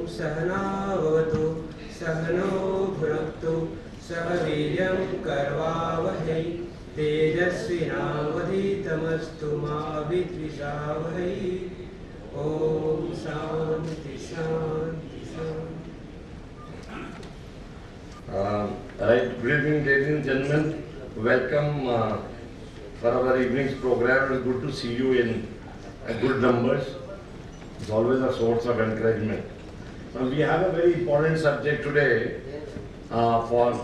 सहना भवतु सहनो भुनक्तु सह वीर्यं करवावहै तेजस्विनावधीतमस्तु मा विद्विषावहै। ओम शांति शांति शांति। Right, good evening, ladies and gentlemen. Welcome for our evening's program. It's good to see you in good numbers. It's always a source of encouragement. We have a very important subject today for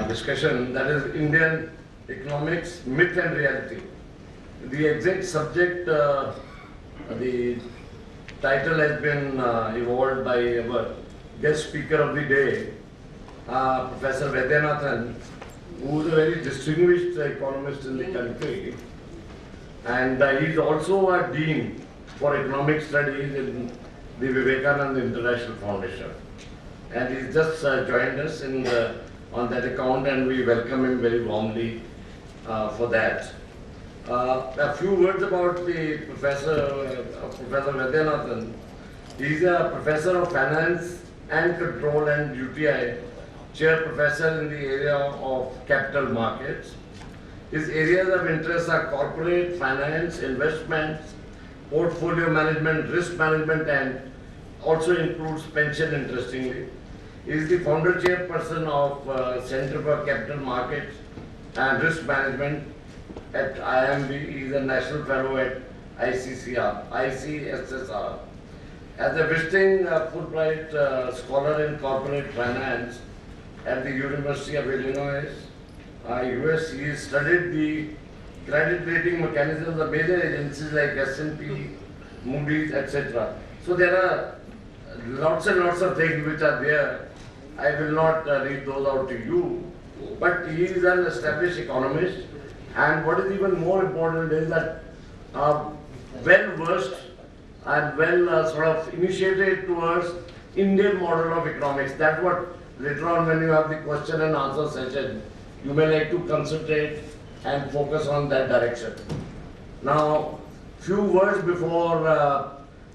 discussion, that is Indian economics, myth and reality. The exact subject, the title has been evolved by our guest speaker of the day, Professor Vaidyanathan, who is a very distinguished economist in the country, and he is also a dean for economic studies in the Vivekananda International Foundation, and he's just joined us on that account, and we welcome him very warmly for that. A few words about the Professor Vaidyanathan. He is a professor of finance and control and UTI chair professor in the area of capital markets. His areas of interest are corporate finance, investments, portfolio management, risk management, and also includes pension, interestingly. He is the founder chairperson of Center for Capital Markets and Risk Management at IMB. He is a national fellow at ICSSR. As a visiting Fulbright scholar in corporate finance at the University of Illinois, US, he studied the credit rating mechanisms of major agencies like S&P, Moody's, etc. So there are lots and lots of things which are there. I will not read those out to you, but he is an established economist, and what is even more important is that well versed and well sort of initiated towards Indian model of economics. That's what later on when you have the question and answer session, you may like to concentrate and focus on that direction. Now, few words before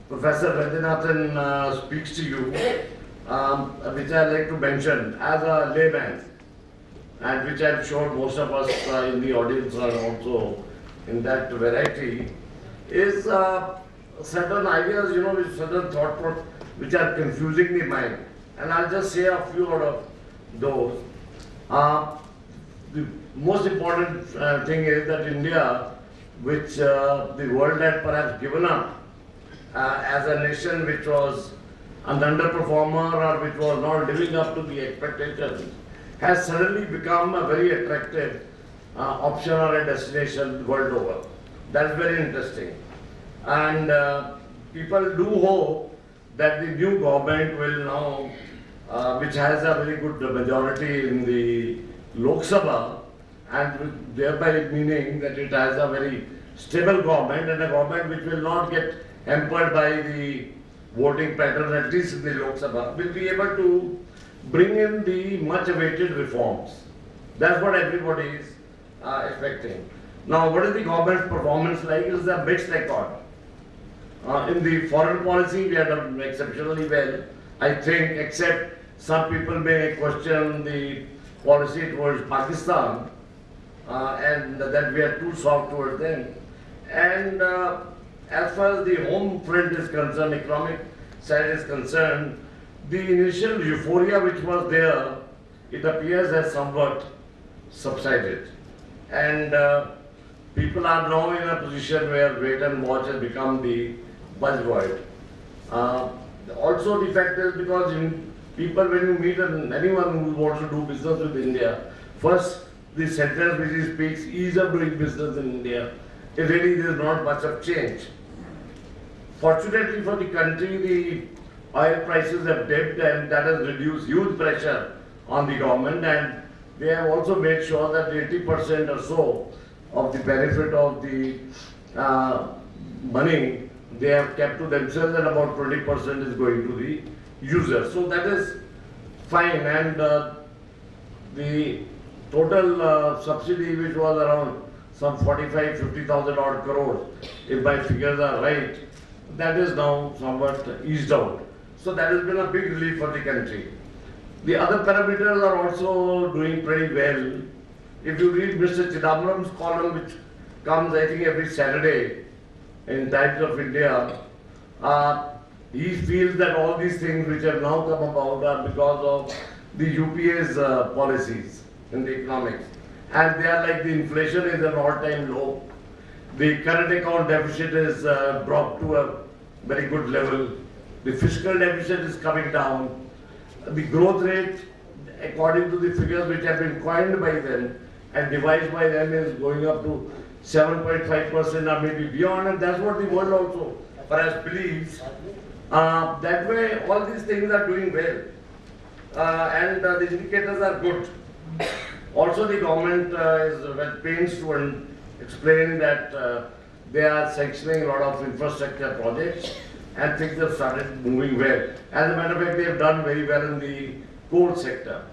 Professor Vaidyanathan speaks to you, which I like to mention as a layman, and which I'm sure most of us in the audience are also in that variety, is certain ideas, with certain thought process which are confusing the mind. And I'll just say a few out of those. The most important thing is that India, which the world had perhaps given up as a nation which was an underperformer or which was not living up to the expectations, has suddenly become a very attractive option or a destination world over. That's very interesting. And people do hope that the new government will now, which has a very good majority in the Lok Sabha, and thereby meaning that it has a very stable government and a government which will not get hampered by the voting pattern, at least in the Lok Sabha, will be able to bring in the much awaited reforms. That's what everybody is expecting. Now, what is the government's performance like? It is a mixed record. In the foreign policy, we have done exceptionally well, I think, except some people may question the policy towards Pakistan and that we are too soft towards them. And as far as the home front is concerned, economic side is concerned, the initial euphoria which was there, it appears has somewhat subsided. And people are now in a position where wait and watch has become the buzzword. Also the fact is because people, when you meet anyone who wants to do business with India, first the sentence which he speaks, ease of doing business in India, it really is not much of change. Fortunately for the country, the oil prices have dipped and that has reduced huge pressure on the government, and they have also made sure that 80% or so of the benefit of the money they have kept to themselves, and about 20% is going to the user. So that is fine, and the total subsidy, which was around some 50,000 odd crores, if my figures are right, that is now somewhat eased out. So that has been a big relief for the country. The other parameters are also doing pretty well. If you read Mr. Chidambaram's column, which comes I think every Saturday in Times of India, he feels that all these things which have now come about are because of the UPA's policies in the economics. And they are like the inflation is an all-time low. The current account deficit is dropped to a very good level. The fiscal deficit is coming down. The growth rate, according to the figures which have been coined by them and devised by them, is going up to 7.5% or maybe beyond, and that's what the world also perhaps believes. That way, all these things are doing well, and the indicators are good. Also, the government is well pains to explain that they are sanctioning a lot of infrastructure projects, and things have started moving well. As a matter of fact, they have done very well in the coal sector.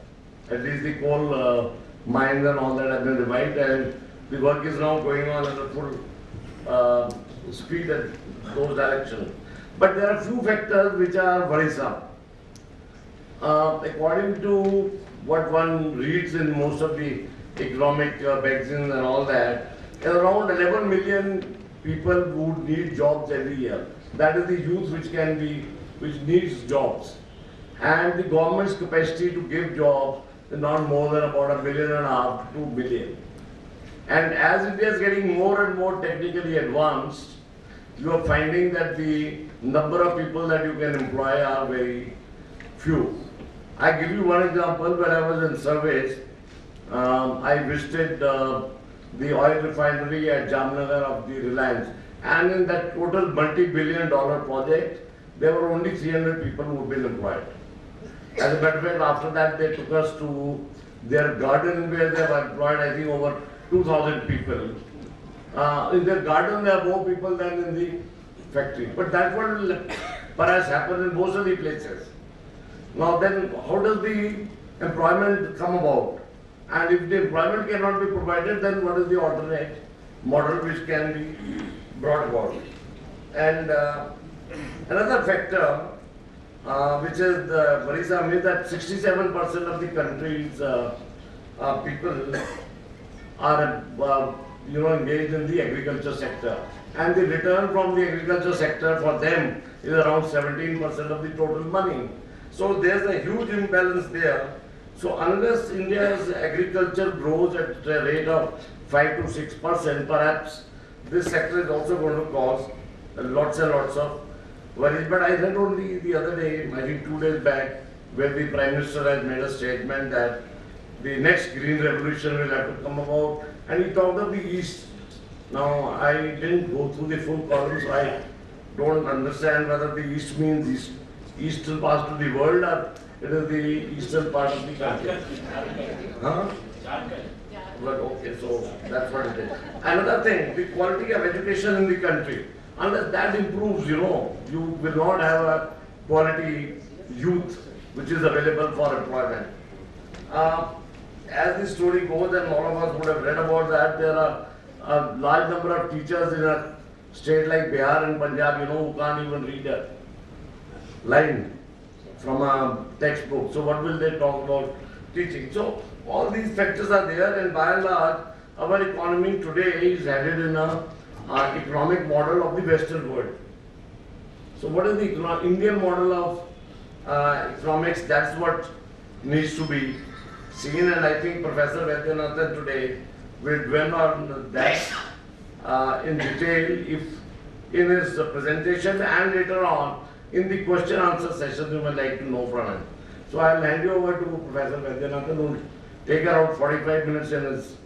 At least the coal mines and all that have been revived, and the work is now going on at a full speed in those directions. But there are few factors which are worrisome. According to what one reads in most of the economic magazines and all that, around 11 million people would need jobs every year. That is the youth which needs jobs. And the government's capacity to give jobs is not more than about 1.5 million to 2 million. And as India is getting more and more technically advanced, you are finding that the number of people that you can employ are very few. I give you one example. When I was in service, I visited the oil refinery at Jamnagar of the Reliance, and in that total multi-billion-dollar project, there were only 300 people who had been employed. As a matter of fact, after that, they took us to their garden where they were employed, I think, over 2,000 people. In their garden, there are more people than in the factory. But that will perhaps happen in most of the places. Now then, how does the employment come about? And if the employment cannot be provided, then what is the alternate model which can be brought about? And another factor which is worrisome is that 67% of the country's people are engaged in the agriculture sector, and the return from the agriculture sector for them is around 17% of the total money. So there's a huge imbalance there. So unless India's agriculture grows at a rate of 5 to 6%, perhaps this sector is also going to cause lots and lots of worries. But I read only the other day, I think 2 days back, where the Prime Minister has made a statement that the next green revolution will have to come about, and he talked of the East. Now, I didn't go through the full column, so I don't understand whether the East means eastern part of the world or it is the eastern part of the country. Huh? But okay, so that's what it is. Another thing, the quality of education in the country. Unless that improves, you will not have a quality youth which is available for employment. As the story goes, and all of us would have read about that, there are a large number of teachers in a state like Bihar and Punjab, who can't even read a line from a textbook. So what will they talk about teaching? So all these factors are there, and by and large, our economy today is headed in a economic model of the Western world. So what is the Indian model of economics? That's what needs to be seen, and I think Professor Vaidyanathan today will dwell on that in detail in his presentation, and later on in the question answer session you may like to know from him. So I will hand you over to Professor Vaidyanathan, who will take around 45 minutes in his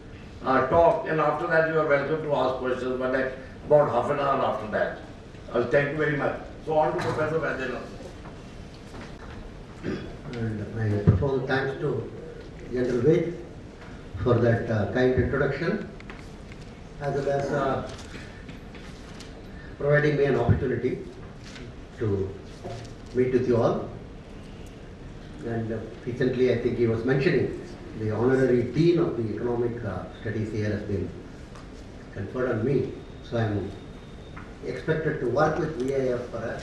talk, and after that you are welcome to ask questions, but like about half an hour after that. I'll thank you very much. So on to Professor Vaidyanathan. And my profound thanks to General Vaid for that kind introduction, as well as providing me an opportunity to meet with you all. And recently, I think he was mentioning the honorary dean of the economic studies here has been conferred on me. So I am expected to work with VIF for a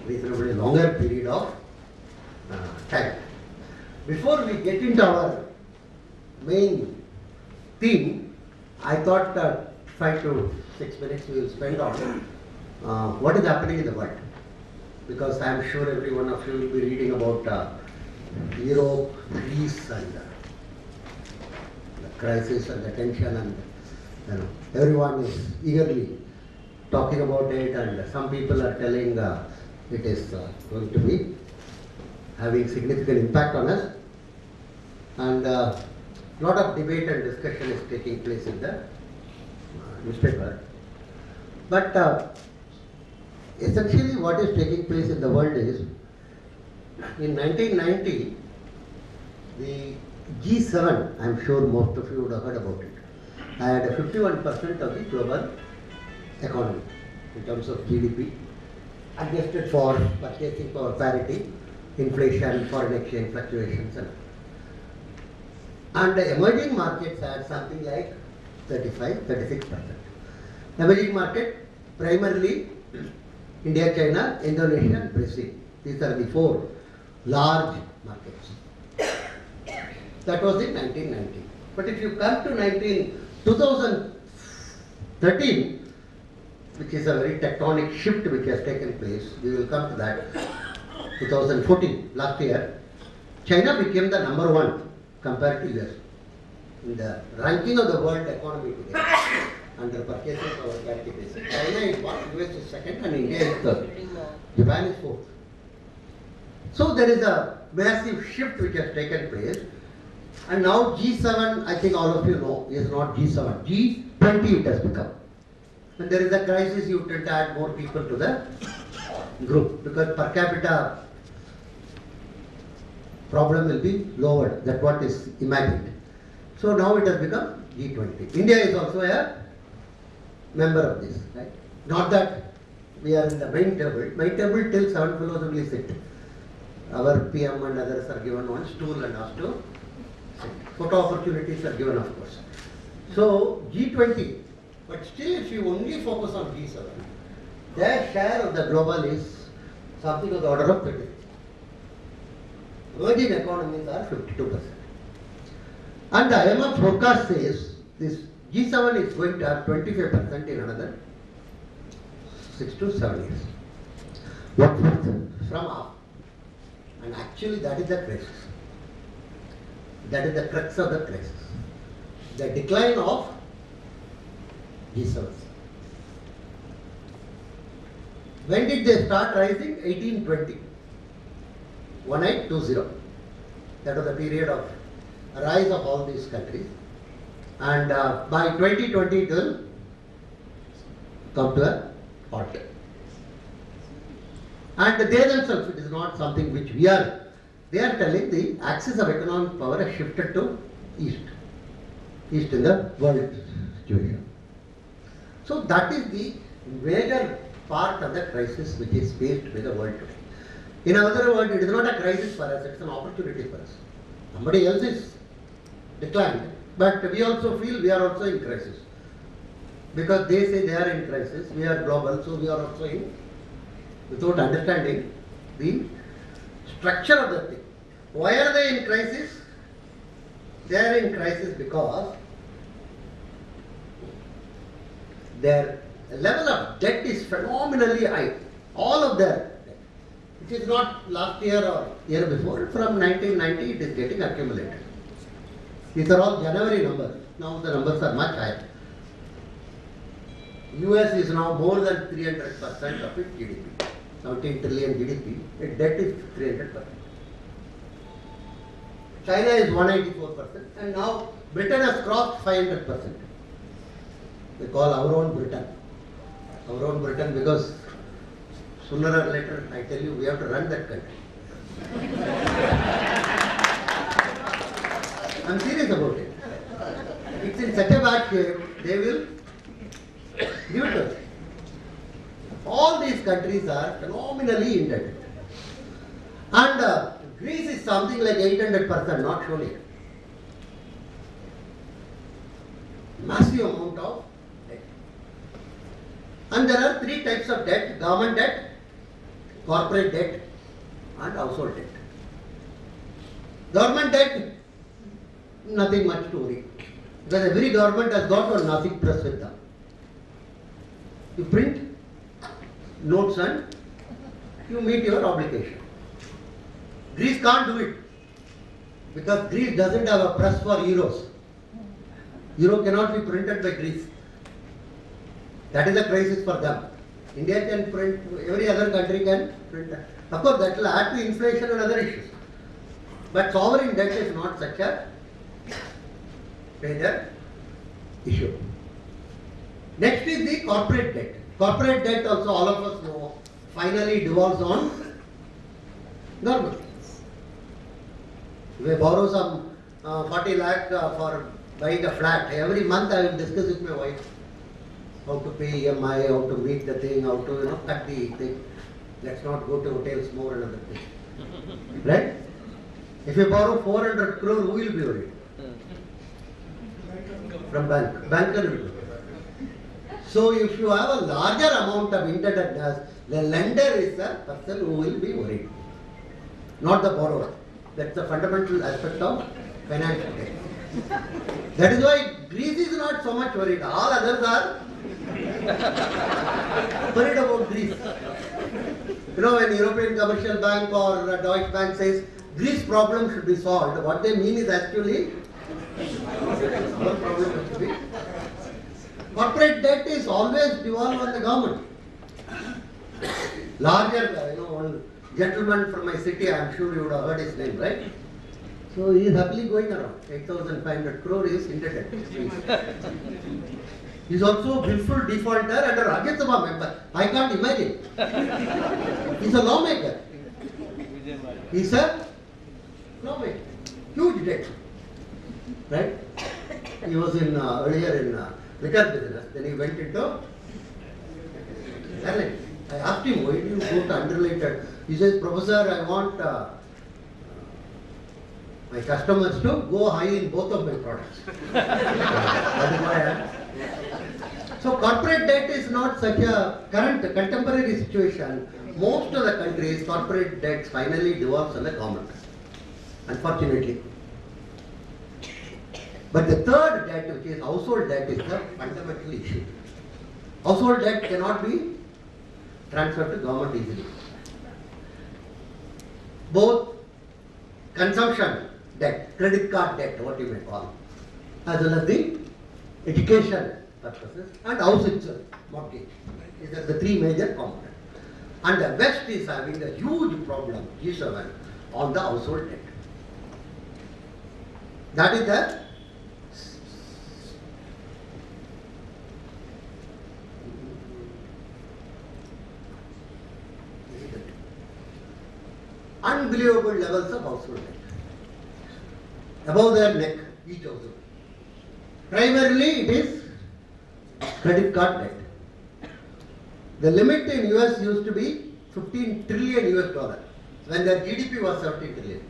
reasonably longer period of time. Before we get into our main theme, I thought 5 to 6 minutes we will spend on what is happening in the world. Because I am sure every one of you will be reading about Europe, Greece, and the crisis and the tension, and everyone is eagerly talking about it, and some people are telling it is going to be having significant impact on us, and lot of debate and discussion is taking place in the newspaper. But essentially what is taking place in the world is, in 1990, the G7, I am sure most of you would have heard about it, had 51% of the global economy in terms of GDP, adjusted for purchasing power parity, inflation, foreign exchange fluctuations, and the emerging markets had something like 36%. Emerging market, primarily India, China, Indonesia, and Brazil. These are the 4 large markets. That was in 1990. But if you come to 2013, which is a very tectonic shift which has taken place, we will come to that. 2014, last year, China became the number 1 compared to US in the ranking of the world economy today under purchasing power parity basis. China is 1, US is 2nd, and India is 3rd. Japan is 4th. So there is a massive shift which has taken place, and now G7, I think all of you know, is not G7, G20 it has become. When there is a crisis, you tend to add more people to the group, because per capita problem will be lowered. That's what is imagined. So now it has become G20. India is also a member of this, right? Not that we are in the main table. Main table till 7 fellows only sit. Our PM and others are given one stool and asked to sit. Photo opportunities are given, of course. So G20, but still if you only focus on G7, their share of the global is something of the order of 30%. Emerging economies are 52%. And the IMF forecast says this G7 is going to have 25% in another 6 to 7 years. What from half? And actually that is the crisis. That is the crux of the crisis. The decline of G7. When did they start rising? 1820. 1820. That was the period of rise of all these countries. And by 2020 it will come to a halt. And they themselves, it is not something which we are, they are telling the axis of economic power has shifted to east. East in the world situation. So that is the major part of the crisis which is faced by the world today. In other words, it is not a crisis for us, it is an opportunity for us. Somebody else is declined, but we also feel we are also in crisis. Because they say they are in crisis, we are global, so we are also in, without understanding the structure of the thing. Why are they in crisis? They are in crisis because their level of debt is phenomenally high. All of their debt. It is not last year or year before, from 1990 it is getting accumulated. These are all January numbers. Now the numbers are much higher. US is now more than 300% of its GDP. 17 trillion GDP, its debt is 300%. China is 184%, and now Britain has crossed 500%. We call our own Britain. Our own Britain because sooner or later, I tell you, we have to run that country. I'm serious about it. It's in such a bad shape, they will give it to us. All these countries are phenomenally indebted. And Greece is something like 800%, not shown here. Massive amount of debt. And there are three types of debt: government debt, corporate debt, and household debt. Government debt, nothing much to worry. Because every government has got one Nafik press with them. You print notes and you meet your obligation. Greece can't do it. Because Greece doesn't have a press for euros. Euro cannot be printed by Greece. That is a crisis for them. India can print, every other country can print. Of course, that will add to inflation and other issues. But sovereign debt is not such a major issue. Next is the corporate debt. Corporate debt also all of us know finally devolves on government. If I borrow some 40 lakh for buying a flat, every month I will discuss with my wife how to pay EMI, how to meet the thing, how to cut the thing. Let's not go to hotels more and other things. Right? If you borrow 400 crore, who will be worried? From bank. Banker will be worried. So if you have a larger amount of indebtedness, the lender is the person who will be worried, not the borrower. That's the fundamental aspect of financial debt. That is why Greece is not so much worried. All others are worried about Greece. When European Commercial Bank or Deutsche Bank says Greece problem should be solved, what they mean is actually our problem has to be. Corporate debt is always devolved on the government. Larger, one gentleman from my city, I am sure you would have heard his name, right? So he is happily going around. 8,500 crore is indebted. He is also willful defaulter and a Rajya Sabha member. I can't imagine. He is a lawmaker. He is a lawmaker. Huge debt. Right? He was earlier in liquor business. Then he went into talent. I asked him, why do you go to unrelated? He says, Professor, I want my customers to go high in both of my products. That is why So corporate debt is not such a current contemporary situation. Most of the countries, corporate debt finally devolves on the government. Unfortunately. But the third debt, which is household debt, is the fundamental issue. Household debt cannot be transferred to government easily. Both consumption debt, credit card debt, what you may call, as well as the education purposes, and house itself, mortgage. These are the three major components. And the West is having a huge problem, G7, on the household debt. That is the unbelievable levels of household debt. Above their neck, each household. Primarily it is credit card debt. The limit in US used to be 15 trillion US dollars when their GDP was 17 trillion.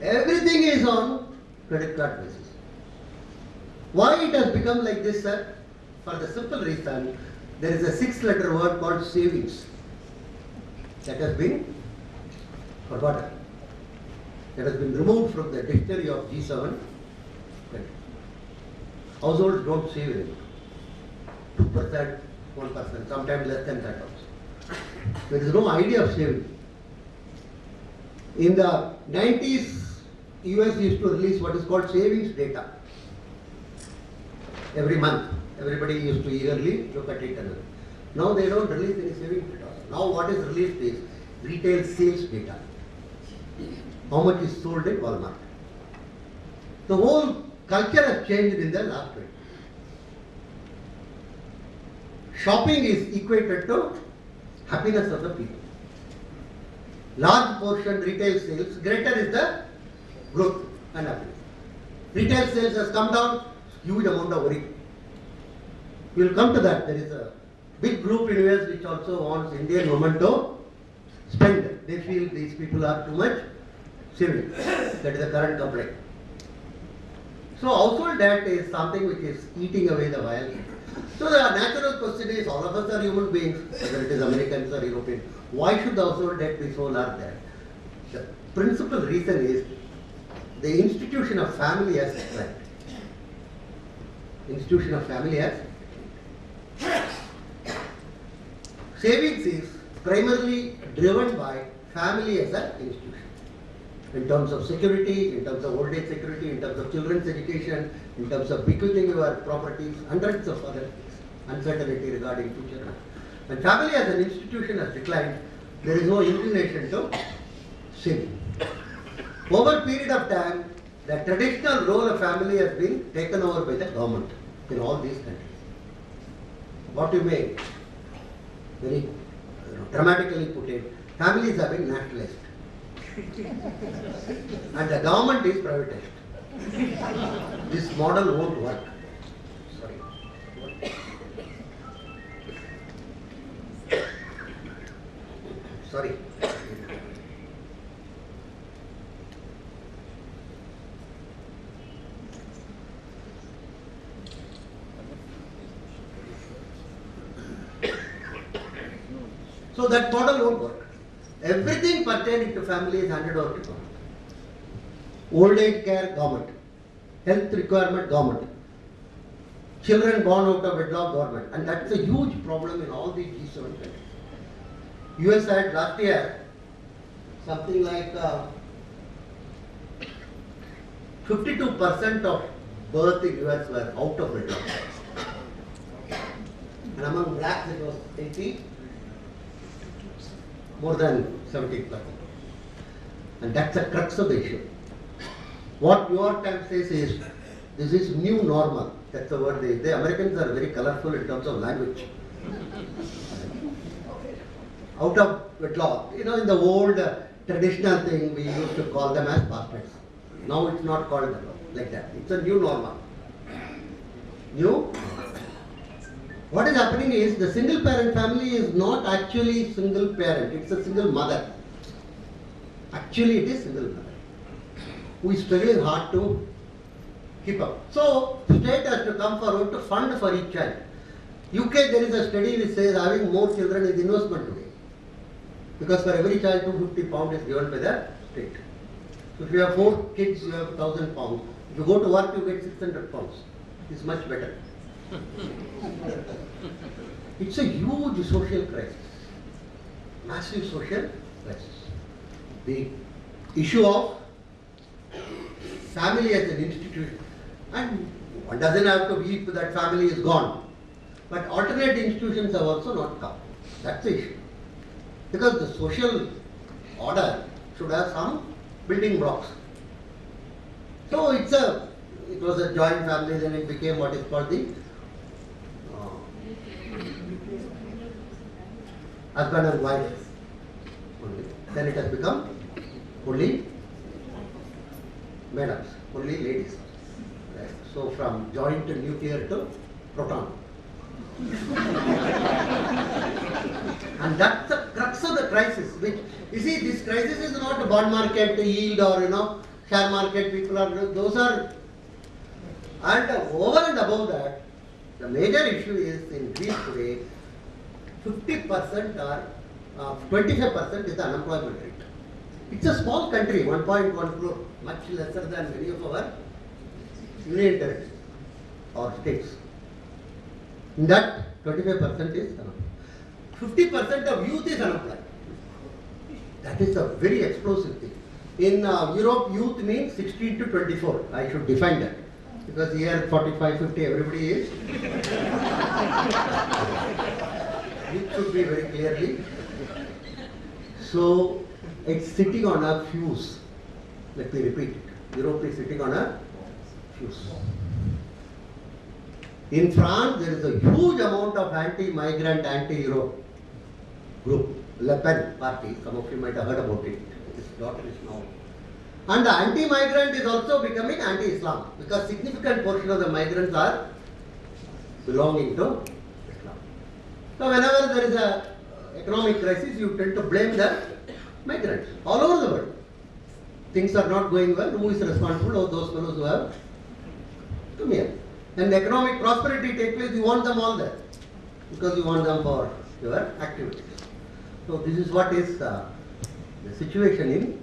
Everything is on credit card basis. Why it has become like this, sir? For the simple reason, there is a 6-letter word called savings that has been forgotten. That has been removed from the dictionary of G7. Households don't save anything. 2%, 1%, sometimes less than that also. There is no idea of saving. In the 90s, US used to release what is called savings data. Every month, everybody used to eagerly look at it. Now they don't release any savings data. Now what is released is retail sales data. How much is sold in Walmart. The whole culture has changed in the last 20 years. Shopping is equated to happiness of the people. Large portion retail sales, greater is the growth and happiness. Retail sales has come down, huge amount of worry. We will come to that. There is a big group in US which also wants Indian women to spend. They feel these people are too much saving. That is the current complaint. So household debt is something which is eating away the value. So the natural question is, all of us are human beings, whether it is Americans or Europeans. Why should the household debt be so large there? The principal reason is the institution of family has declined. Institution of family has declined. Savings is primarily driven by family as an institution. In terms of security, in terms of old age security, in terms of children's education, in terms of bequeathing your properties, hundreds of other things, uncertainty regarding future. When family as an institution has declined, there is no inclination to save. Over a period of time, the traditional role of family has been taken over by the government in all these countries. What you may very dramatically put it, families have been nationalized. And the government is privatized. This model won't work. Sorry. Sorry. So that model won't work. Everything pertaining to family is handed over to government. Old age care, government. Health requirement, government. Children born out of wedlock, government. And that's a huge problem in all these G7 countries. US had last year something like 52% of birth in US were out of wedlock. And among blacks it was 80. More than 70%. And that's the crux of the issue. What New York Times says is, this is new normal. That's the word the Americans are very colorful in terms of language. Out of wedlock. You know, in the old traditional thing, we used to call them as bastards. Now it's not called like that. It's a new normal. New. What is happening is the single parent family is not actually single parent, it's a single mother. Actually it is single mother who is struggling hard to keep up. So state has to come forward to fund for each child. UK there is a study which says having more children is investment today. Because for every child £250 is given by the state. So if you have 4 kids you have £1,000. If you go to work you get £600. It's much better. It's a huge social crisis, massive social crisis. The issue of family as an institution, and one doesn't have to weep that family is gone, but alternate institutions have also not come. That's the issue. Because the social order should have some building blocks. So it was a joint family, then it became what is called the husband and wife only. Then it has become only madams, only ladies. Right. So from joint to nuclear to proton. And that's the crux of the crisis. Which you see, this crisis is not a bond market yield or share market. People are those are, and over and above that, the major issue is in Greece today. 50% or 25% is the unemployment rate. It's a small country, 1.1 crore, much lesser than many of our union territories or states. In that, 25% is unemployed. 50% of youth is unemployed. That is a very explosive thing. In Europe, youth means 16 to 24. I should define that. Because here 45, 50, everybody is. It should be very clearly. So it's sitting on a fuse. Let me repeat it. Europe is sitting on a fuse. In France, there is a huge amount of anti-migrant, anti-Euro group. Le Pen party. Some of you might have heard about it. His daughter is now. And the anti-migrant is also becoming anti-Islam because significant portion of the migrants are belonging to Islam. So whenever there is a economic crisis, you tend to blame the migrants all over the world. Things are not going well. Who is responsible? Of those fellows who have come here. and economic prosperity take place, you want them all there because you want them for your activities. So this is what is the situation in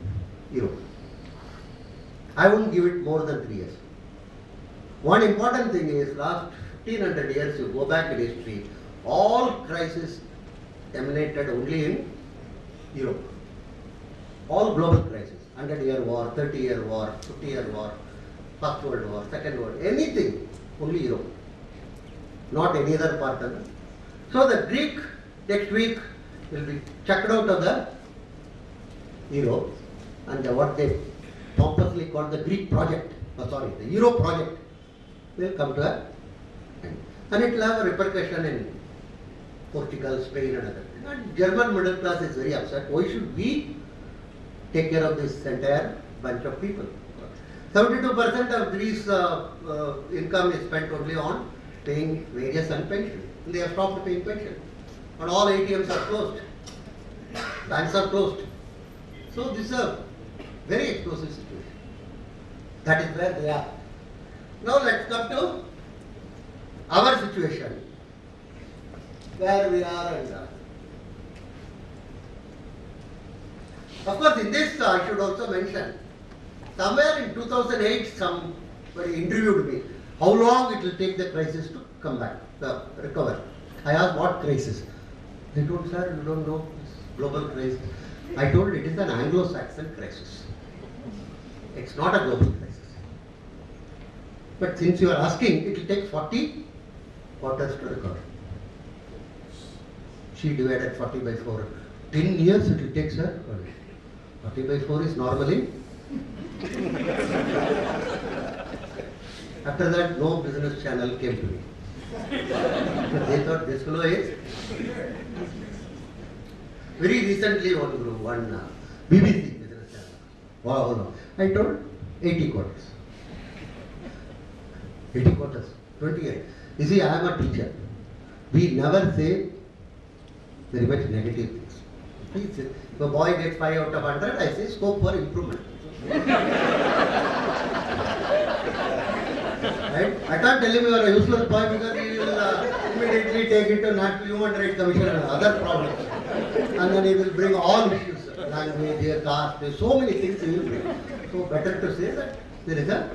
Europe. I won't give it more than 3 years. One important thing is last 1500 years, you go back in history, all crises emanated only in Europe. All global crises, 100-year war, 30-year war, 50-year war, First World War, Second World, anything, only Europe. Not any other part of it. So the Greek next week will be chucked out of the Europe, and what they pompously call the Greek project, the Euro project will come to an end. And it will have a repercussion in Portugal, Spain and others. And German middle class is very upset. Why should we take care of this entire bunch of people? 72% of Greece income is spent only on paying wages and pension. They have stopped paying pension. And all ATMs are closed. Banks are closed. So this is a very explosive situation. That is where they are. Now let's come to our situation. Where we are and of course in this I should also mention, somewhere in 2008 somebody interviewed me, how long it will take the crisis to come back, recover. I asked what crisis? They told, sir, you don't know this global crisis. I told it is an Anglo-Saxon crisis. It's not a global crisis. But since you are asking, it will take 40 quarters to recover. She divided 40 by 4. 10 years it will take, sir. 40 by 4 is normally. After that, no business channel came to me. They thought this fellow is. Very recently, one BBC business channel. Wow, I told 80 quarters. 80 quarters, 28. You see, I am a teacher. We never say very much negative things. Please, if a boy gets 5 out of 100, I say scope for improvement. Right? I can't tell him you are a useless boy because he will immediately take it to National Human Rights Commission and other problems. And then he will bring all issues, language, caste, so many things he will bring. So better to say that there is a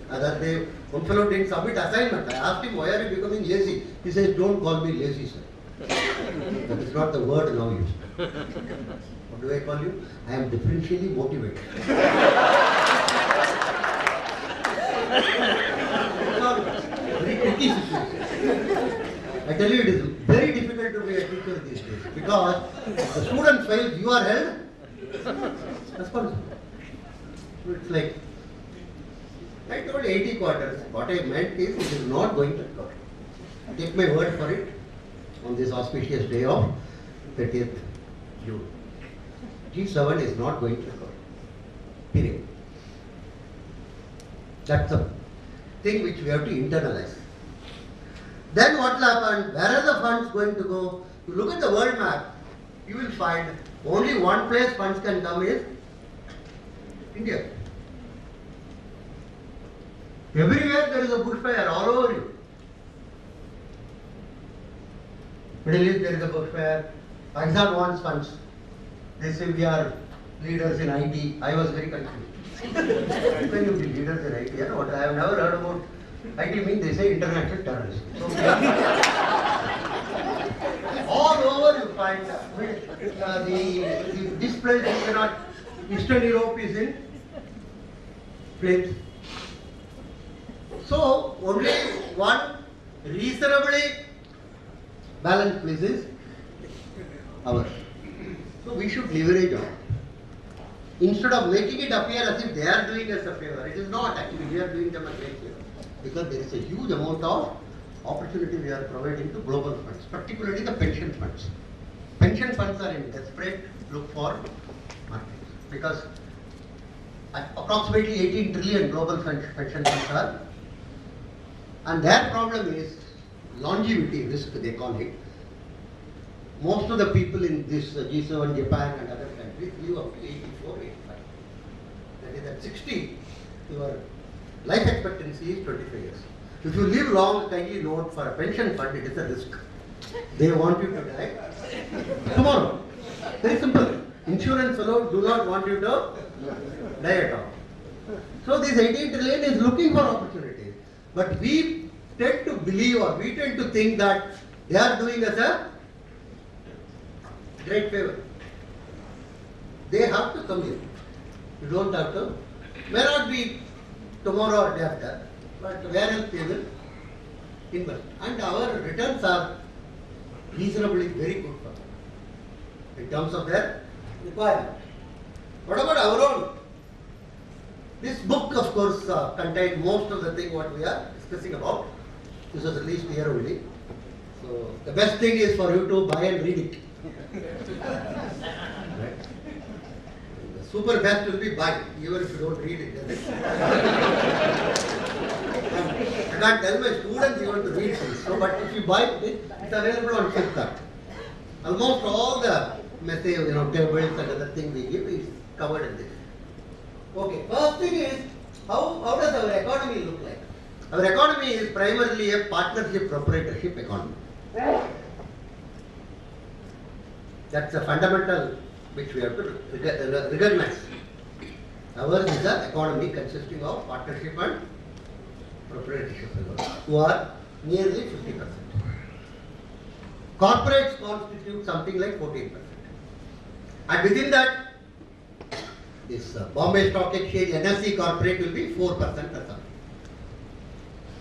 other day, one fellow didn't submit assignment. I asked him, why are you becoming lazy? He says, don't call me lazy, sir. That is not the word now used. What do I call you? I am differentially motivated. Very tricky situation. I tell you, it is very difficult to be a teacher these days because if the student fails, you are held responsible. It's like, I told 80 quarters. What I meant is it is not going to recover. Take my word for it on this auspicious day of 30th June. G7 is not going to recover. Period. That's the thing which we have to internalize. Then what will happen? Where are the funds going to go? You look at the world map, you will find only one place funds can come is India. Everywhere there is a bushfire all over you. Middle East there is a bushfire. Pakistan wants funds. They say we are leaders in IT. I was very confused. When you be leaders in IT, you know what? I have never heard about IT means they say international terrorism. So all over you find this place you cannot. Eastern Europe is in flames. So only one reasonably balanced place is ours. So we should leverage on it. Instead of making it appear as if they are doing us a favor, it is not actually, we are doing them a great favor. Because there is a huge amount of opportunity we are providing to global funds, particularly the pension funds. Pension funds are in desperate look for markets because approximately 18 trillion global pension funds are, and their problem is longevity risk, they call it. Most of the people in this G7, Japan and other countries live up to 84, 85. That is at 60, your life expectancy is 25 years. If you live long, kindly note for a pension fund, it is a risk. They want you to die tomorrow. Very simple. Insurance fellows do not want you to die at all. So this 18 trillion is looking for opportunities. But we tend to believe or we tend to think that they are doing us a great favor. They have to come here. You don't have to. May not be tomorrow or day after, but where else they will invest. And our returns are reasonably very good for them in terms of their requirement. What about our own? This book, of course, contains most of the thing what we are discussing about. This was released here only. So the best thing is for you to buy and read it. Right? The super best will be buy, even if you don't read it. I can't tell my students even to read this. So, but if you buy it, it's available on Flipkart. Almost all the message, tables and other things we give is covered in this. Okay, first thing is, how does our economy look like? Our economy is primarily a partnership proprietorship economy. That's a fundamental which we have to recognize. Ours is an economy consisting of partnership and proprietorship who are nearly 50%. Corporates constitute something like 14%. And within that, this Bombay Stock Exchange NSE corporate will be 4% or something.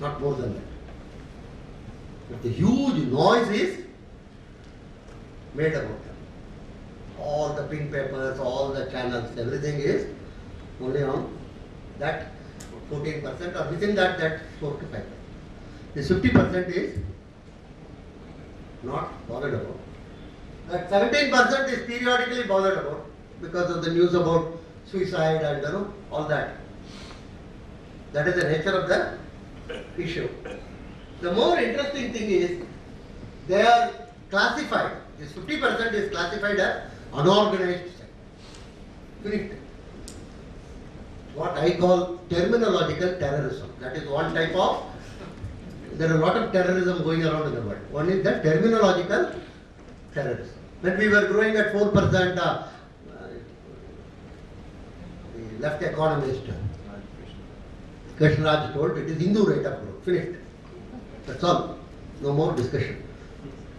Not more than that. But the huge noise is made about them. All the pink papers, all the channels, everything is only on that 14% or within that 4 to 5%. The 50% is not bothered about. That 17% is periodically bothered about because of the news about suicide and all that. That is the nature of the issue. The more interesting thing is they are classified. This 50% is classified as unorganized sector. Finished. What I call terminological terrorism. That is one type of. There are a lot of terrorism going around in the world. One is the terminological terrorism. When we were growing at 4%, the left economist Krishnaraj told it is Hindu rate of growth. Finished. That's all. No more discussion.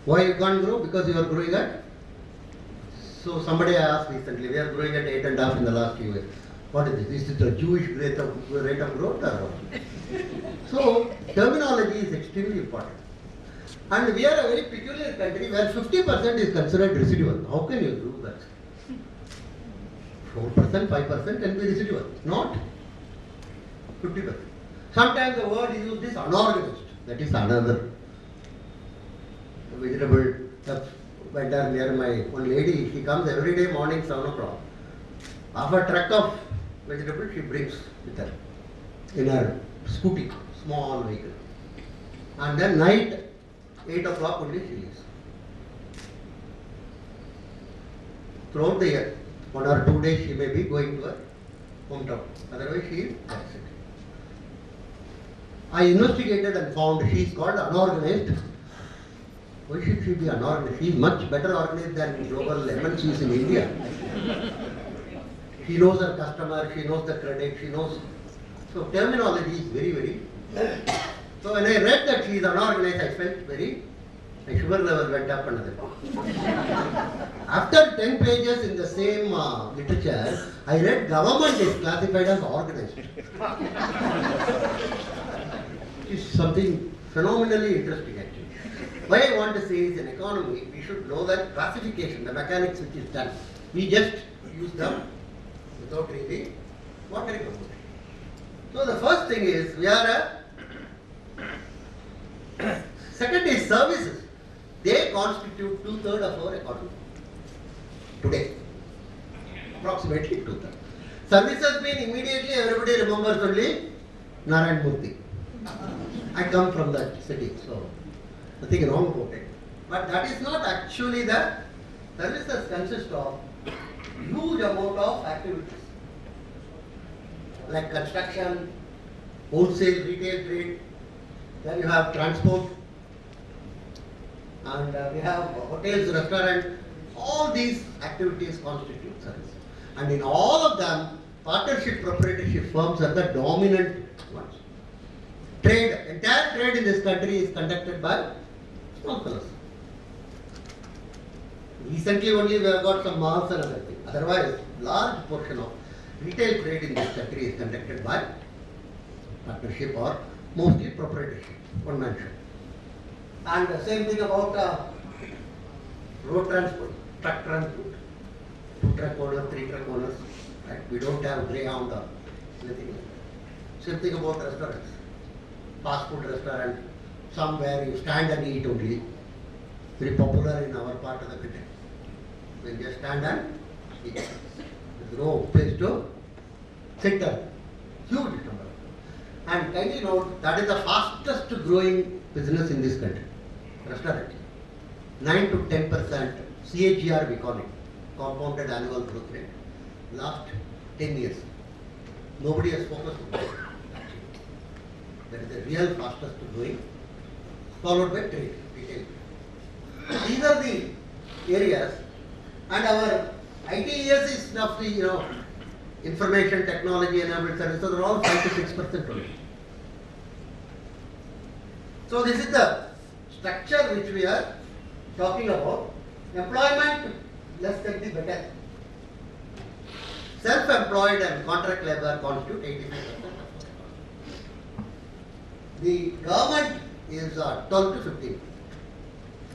Why you can't grow? Because you are growing at. So somebody asked recently, we are growing at 8.5 in the last few years. What is this? Is it a Jewish rate of growth or what? So terminology is extremely important. And we are a very peculiar country where 50% is considered residual. How can you do that? 4%, 5% can be residual. Not 50%. Sometimes the word used is unorganized. That is another vegetable vendor near my one lady. She comes every day morning 7 o'clock. Half a truck of vegetable she brings with her in her scooty, small vehicle. And then night 8 o'clock only she leaves. Throughout the year, 1 or 2 days she may be going to her hometown. Otherwise she is absent. I investigated and found she is called unorganized. Why should she be unorganized? She is much better organized than global MNCs in India. She knows her customer, she knows the credit, she knows. So terminology is very, very. So when I read that she is unorganized, I felt very. My sugar level went up another. After 10 pages in the same literature, I read government is classified as organized. It's something phenomenally interesting actually. Why I want to say is in economy, we should know that classification, the mechanics which is done. We just use them without really wondering about it. So the first thing is, we are a second is services. They constitute 2/3 of our economy today, approximately 2/3. Services mean immediately everybody remembers only Narayan Murthy. I come from that city, so nothing wrong about it. But that is not actually the services consist of huge amount of activities like construction, wholesale, retail trade, then you have transport, and we have hotels, restaurants. All these activities constitute service. And in all of them, partnership proprietorship firms are the dominant ones. Trade, entire trade in this country is conducted by small fellows. Recently only we have got some malls and other things. Otherwise, large portion of retail trade in this country is conducted by partnership or mostly proprietorship, one man show. And the same thing about road transport, truck transport, 2 truck owners, 3 truck owners, right? We don't have Greyhound or anything like that. Same thing about restaurants, fast food restaurant, somewhere you stand and eat only, very popular in our part of the country. We just stand and eat. There's no place to sit down. Huge number. And kindly note, that is the fastest growing business in this country. Restaurant. 9 to 10% CAGR we call it. Compounded annual growth rate. Last 10 years. Nobody has focused on that. That is the real fastest growing. Followed by trade, retail. These are the areas, and our ITES is roughly, information technology enabled services are all 5 to 6% only. So this is the structure which we are talking about. Employment, less than the better. Self-employed and contract labor constitute 85%. The government is 12 to 15,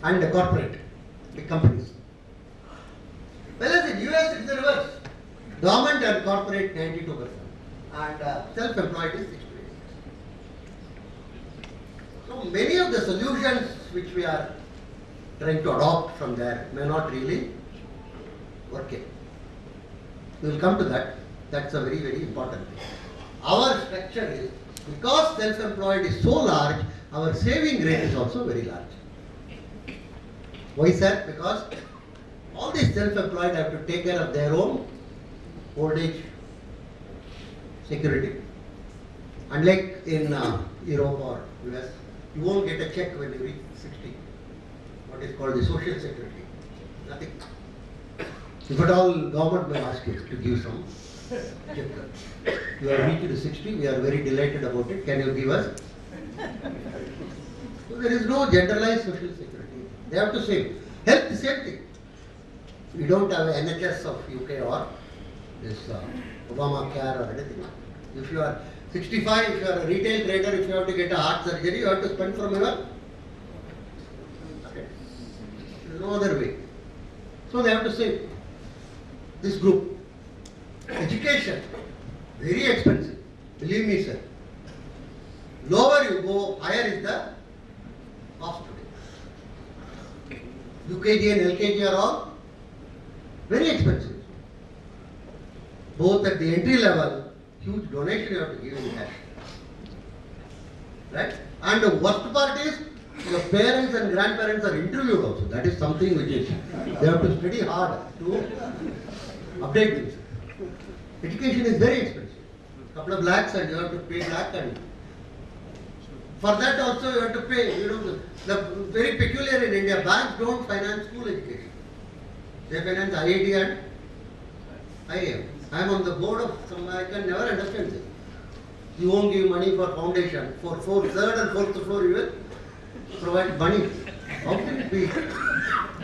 and the corporate, big companies. Whereas in US it's the reverse. Government and corporate 92%, and self-employed is 68%. So many of the solutions which we are trying to adopt from there may not really work in. We will come to that. That's a very, very important thing. Our structure is, because self-employed is so large, our saving rate is also very large. Why, sir? Because all these self-employed have to take care of their own old age security. Unlike in Europe or US, you won't get a check when you reach 60. What is called the social security. Nothing. If at all, government may ask you to give some check. You are reached 60, we are very delighted about it. Can you give us? So there is no generalized social security. They have to save. Health, the same thing. We don't have an NHS of UK or this Obamacare or anything. If you are 65, if you are a retail trader, if you have to get a heart surgery, you have to spend from your. Okay. There is no other way. So they have to save. This group. Education, very expensive. Believe me, sir. Lower you go, higher is the cost today. UKG and LKG are all very expensive. Both at the entry level, huge donation you have to give in cash. Right? And the worst part is, your parents and grandparents are interviewed also. That is something which is, they have to study hard to update themselves. Education is very expensive. Couple of lakhs and you have to pay lakh, and for that also you have to pay. The very peculiar in India, banks don't finance school education. They finance IIT and IIM. I am on the board of some, I can never understand this. You won't give money for foundation. For third and fourth floor you will provide money. How can it be?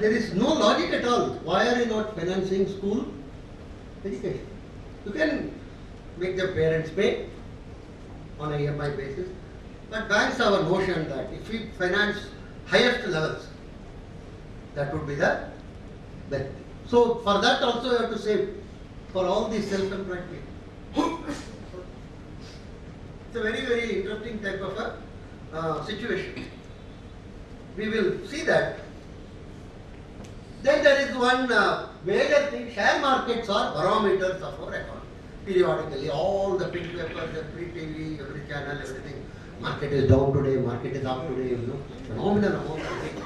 There is no logic at all. Why are you not financing school education? You can make the parents pay on a EMI basis. But banks have a notion that if we finance highest levels, that would be the best. So for that also you have to save for all these self-employed people. It's a very, very interesting type of a situation. We will see that. Then there is one major thing, share markets are barometers of our economy. Periodically, all the print papers, the free TV, every channel, everything. Market is down today, market is up today, phenomenal amount of things.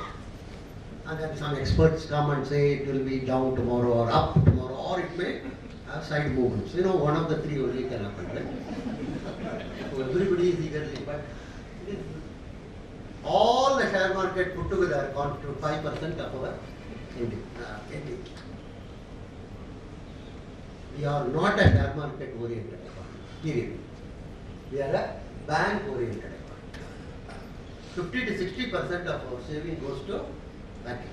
And then some experts come and say it will be down tomorrow or up tomorrow, or it may have side movements. One of the three only can happen, right? So everybody is eagerly, but it is, all the share market put together constitute 5% of our ND. We are not a share market oriented economy, period. We are a bank oriented economy. 50 to 60% of our saving goes to banking.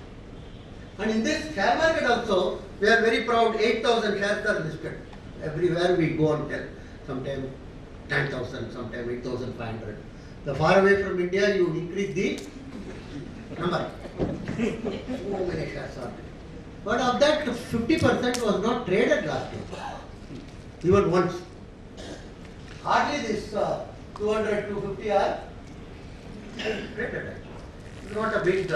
And in this share market also, we are very proud, 8,000 shares are listed. Everywhere we go and tell, sometimes 10,000, sometimes 8,500. The far away from India, you increase the number. So many shares are there. But of that, 50% was not traded last year, even once. Hardly this 200, 250 are traded actually. It's not a big,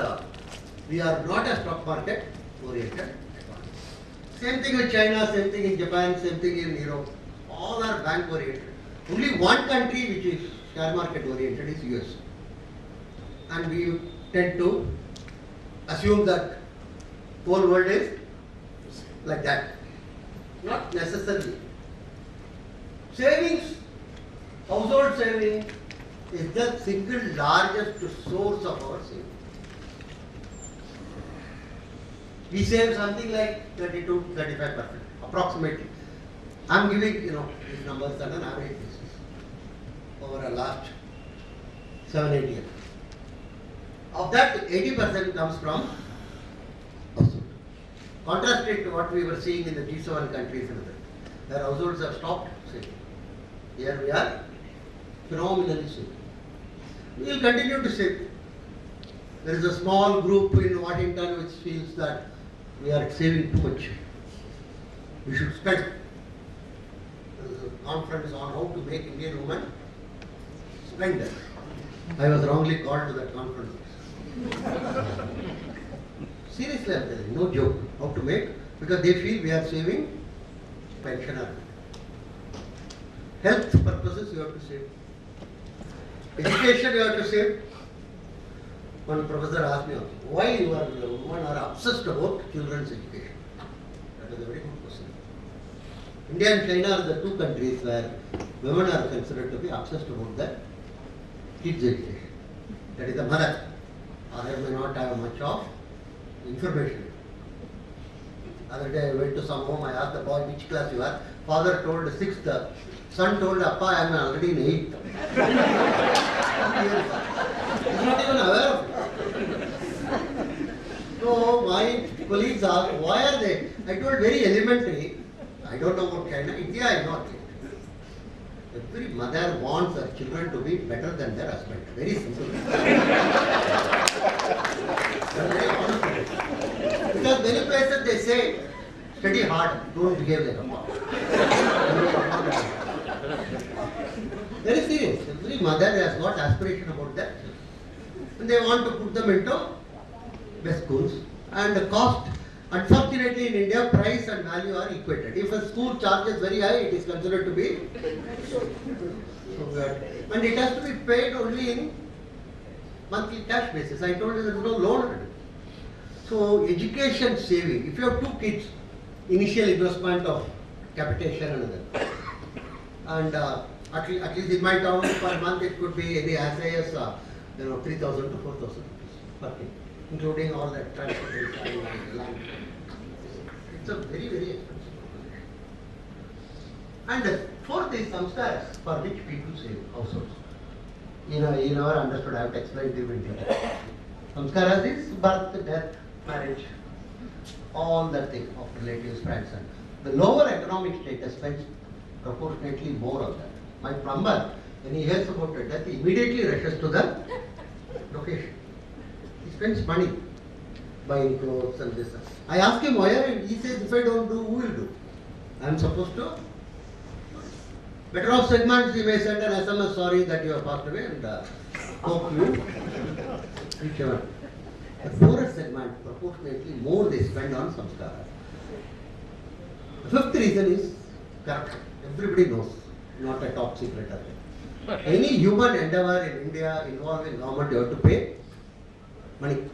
we are not a stock market oriented economy. Same thing with China, same thing in Japan, same thing in Europe. All are bank oriented. Only one country which is share market oriented is US. And we tend to assume that whole world is like that. Not necessarily. Savings, household saving is the single largest source of our saving. We save something like 30 to 35% approximately. I am giving these numbers on an average basis over a last 7-8 years. Of that, 80% comes from household. Contrast it to what we were seeing in the G7 countries and others, where households have stopped saving. Here we are phenomenally saving. We will continue to save. There is a small group in Washington which feels that we are saving too much. We should spend. There is a conference on how to make Indian women spend. I was wrongly called to that conference. Seriously, I'm telling you, no joke. How to make? Because they feel we are saving pensioner. Health purposes you have to save. Education you have to save. One professor asked me, why you women are obsessed about children's education? That is a very good question. India and China are the two countries where women are considered to be obsessed about their kids' education. That is the mother. Other may not have much of information. Other day I went to some home, I asked the boy which class you are. Father told 6th. Son told Appa, I am already in 8th. He's not even aware of it. So my colleagues asked, why are they? I told very elementary. I don't know about China. India I know. Every mother wants her children to be better than their husband. Very simple. Very honest. Because many places they say, study hard, don't behave like a mom. Very serious. Every mother has got aspiration about that. And they want to put them into best schools. And the cost, unfortunately in India, price and value are equated. If a school charges very high, it is considered to be so good. And it has to be paid only in monthly cash basis. I told you there is no loan. So education saving, if you have 2 kids, initial investment of capitation and other. And at least in my town per month it could be any as high as 3,000 to 4,000 rupees per kid, including all that transportation and land. It's a very, very expensive proposition. And fourth is samskaras for which people save households. You never understood, I have to explain to you in detail. Samskaras is birth, death, marriage, all that thing of relatives, friends. And the lower economic status spends proportionately more of that. My plumber, when he hears about a death, he immediately rushes to the location. He spends money buying clothes and this. I ask him why, he says, if I don't do, who will do? I am supposed to. Better off segments, he may send an SMS, sorry that you have passed away, and hope you reach out. The poorest segment, proportionately more they spend on samskara. The fifth reason is corruption. Everybody knows, not a top secret. Any human endeavor in India involving government, you have to pay money.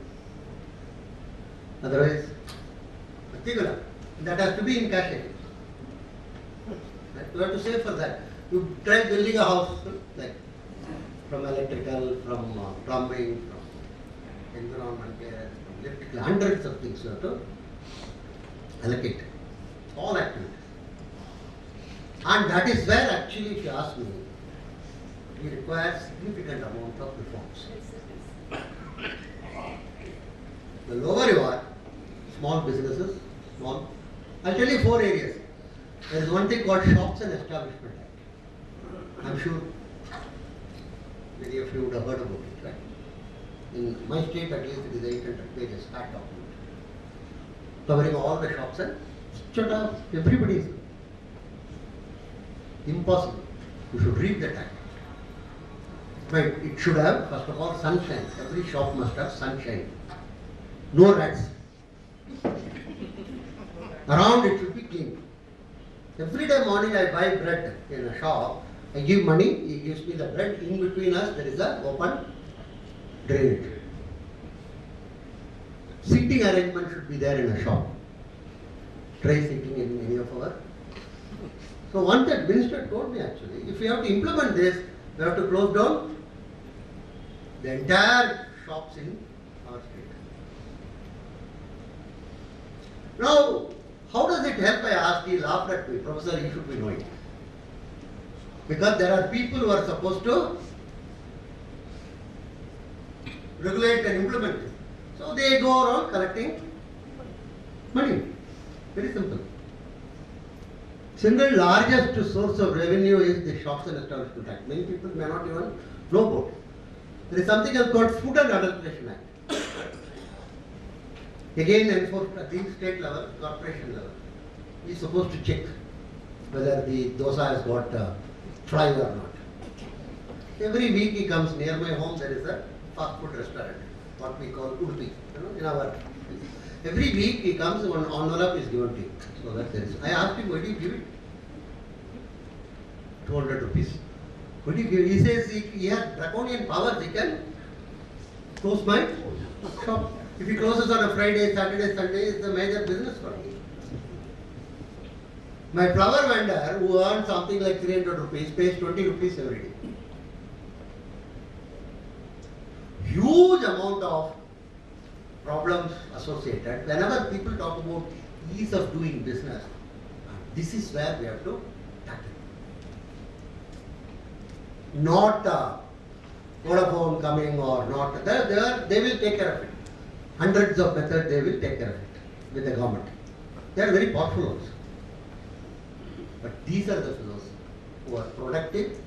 Otherwise, that has to be in cash. You have to save for that. You try building a house, like from electrical, from plumbing, from environment care, from electrical, hundreds of things you have to allocate. All activities. And that is where actually, if you ask me, we require significant amount of reforms. The lower you are, small businesses, small. I'll tell you 4 areas. There is one thing called Shops and Establishment Act. I'm sure many of you would have heard about it, right? In my state, at least, it is 800 pages, fat document, covering all the shops and shut up, everybody is impossible. You should read that act. But it should have, first of all, sunshine. Every shop must have sunshine. No rats. Around it should be clean. Every day morning I buy bread in a shop. I give money, he gives me the bread. In between us there is an open drainage. Seating arrangement should be there in a shop. Try sitting in any of our. So once that minister told me actually, if we have to implement this, we have to close down the entire shops in our state. Now, how does it help? I asked, he laughed at me. Professor, you should be knowing. Because there are people who are supposed to regulate and implement it. So they go around collecting money. Very simple. Single largest source of revenue is the Shops and Establishment Act. Many people may not even know about it. There is something else called Food and Adulteration Act. Again enforced at the state level, corporation level. He is supposed to check whether the dosa has got fry or not. Every week he comes near my home, there is a fast food restaurant, what we call Udupi, in our. Every week he comes, one envelope is given to him. So that's it. I asked him, why do you give it? 200 rupees. What do you give? He says he has draconian powers, he can close my shop. If he closes on a Friday, Saturday, Sunday, it's a major business for me. My flower vendor, who earns something like 300 rupees, pays 20 rupees every day. Huge amount of problems associated. Whenever people talk about ease of doing business, this is where we have to tackle. Not Vodafone coming or not. They will take care of it. Hundreds of methods they will take care of it with the government. They are very powerful also. But these are the fellows who are productive,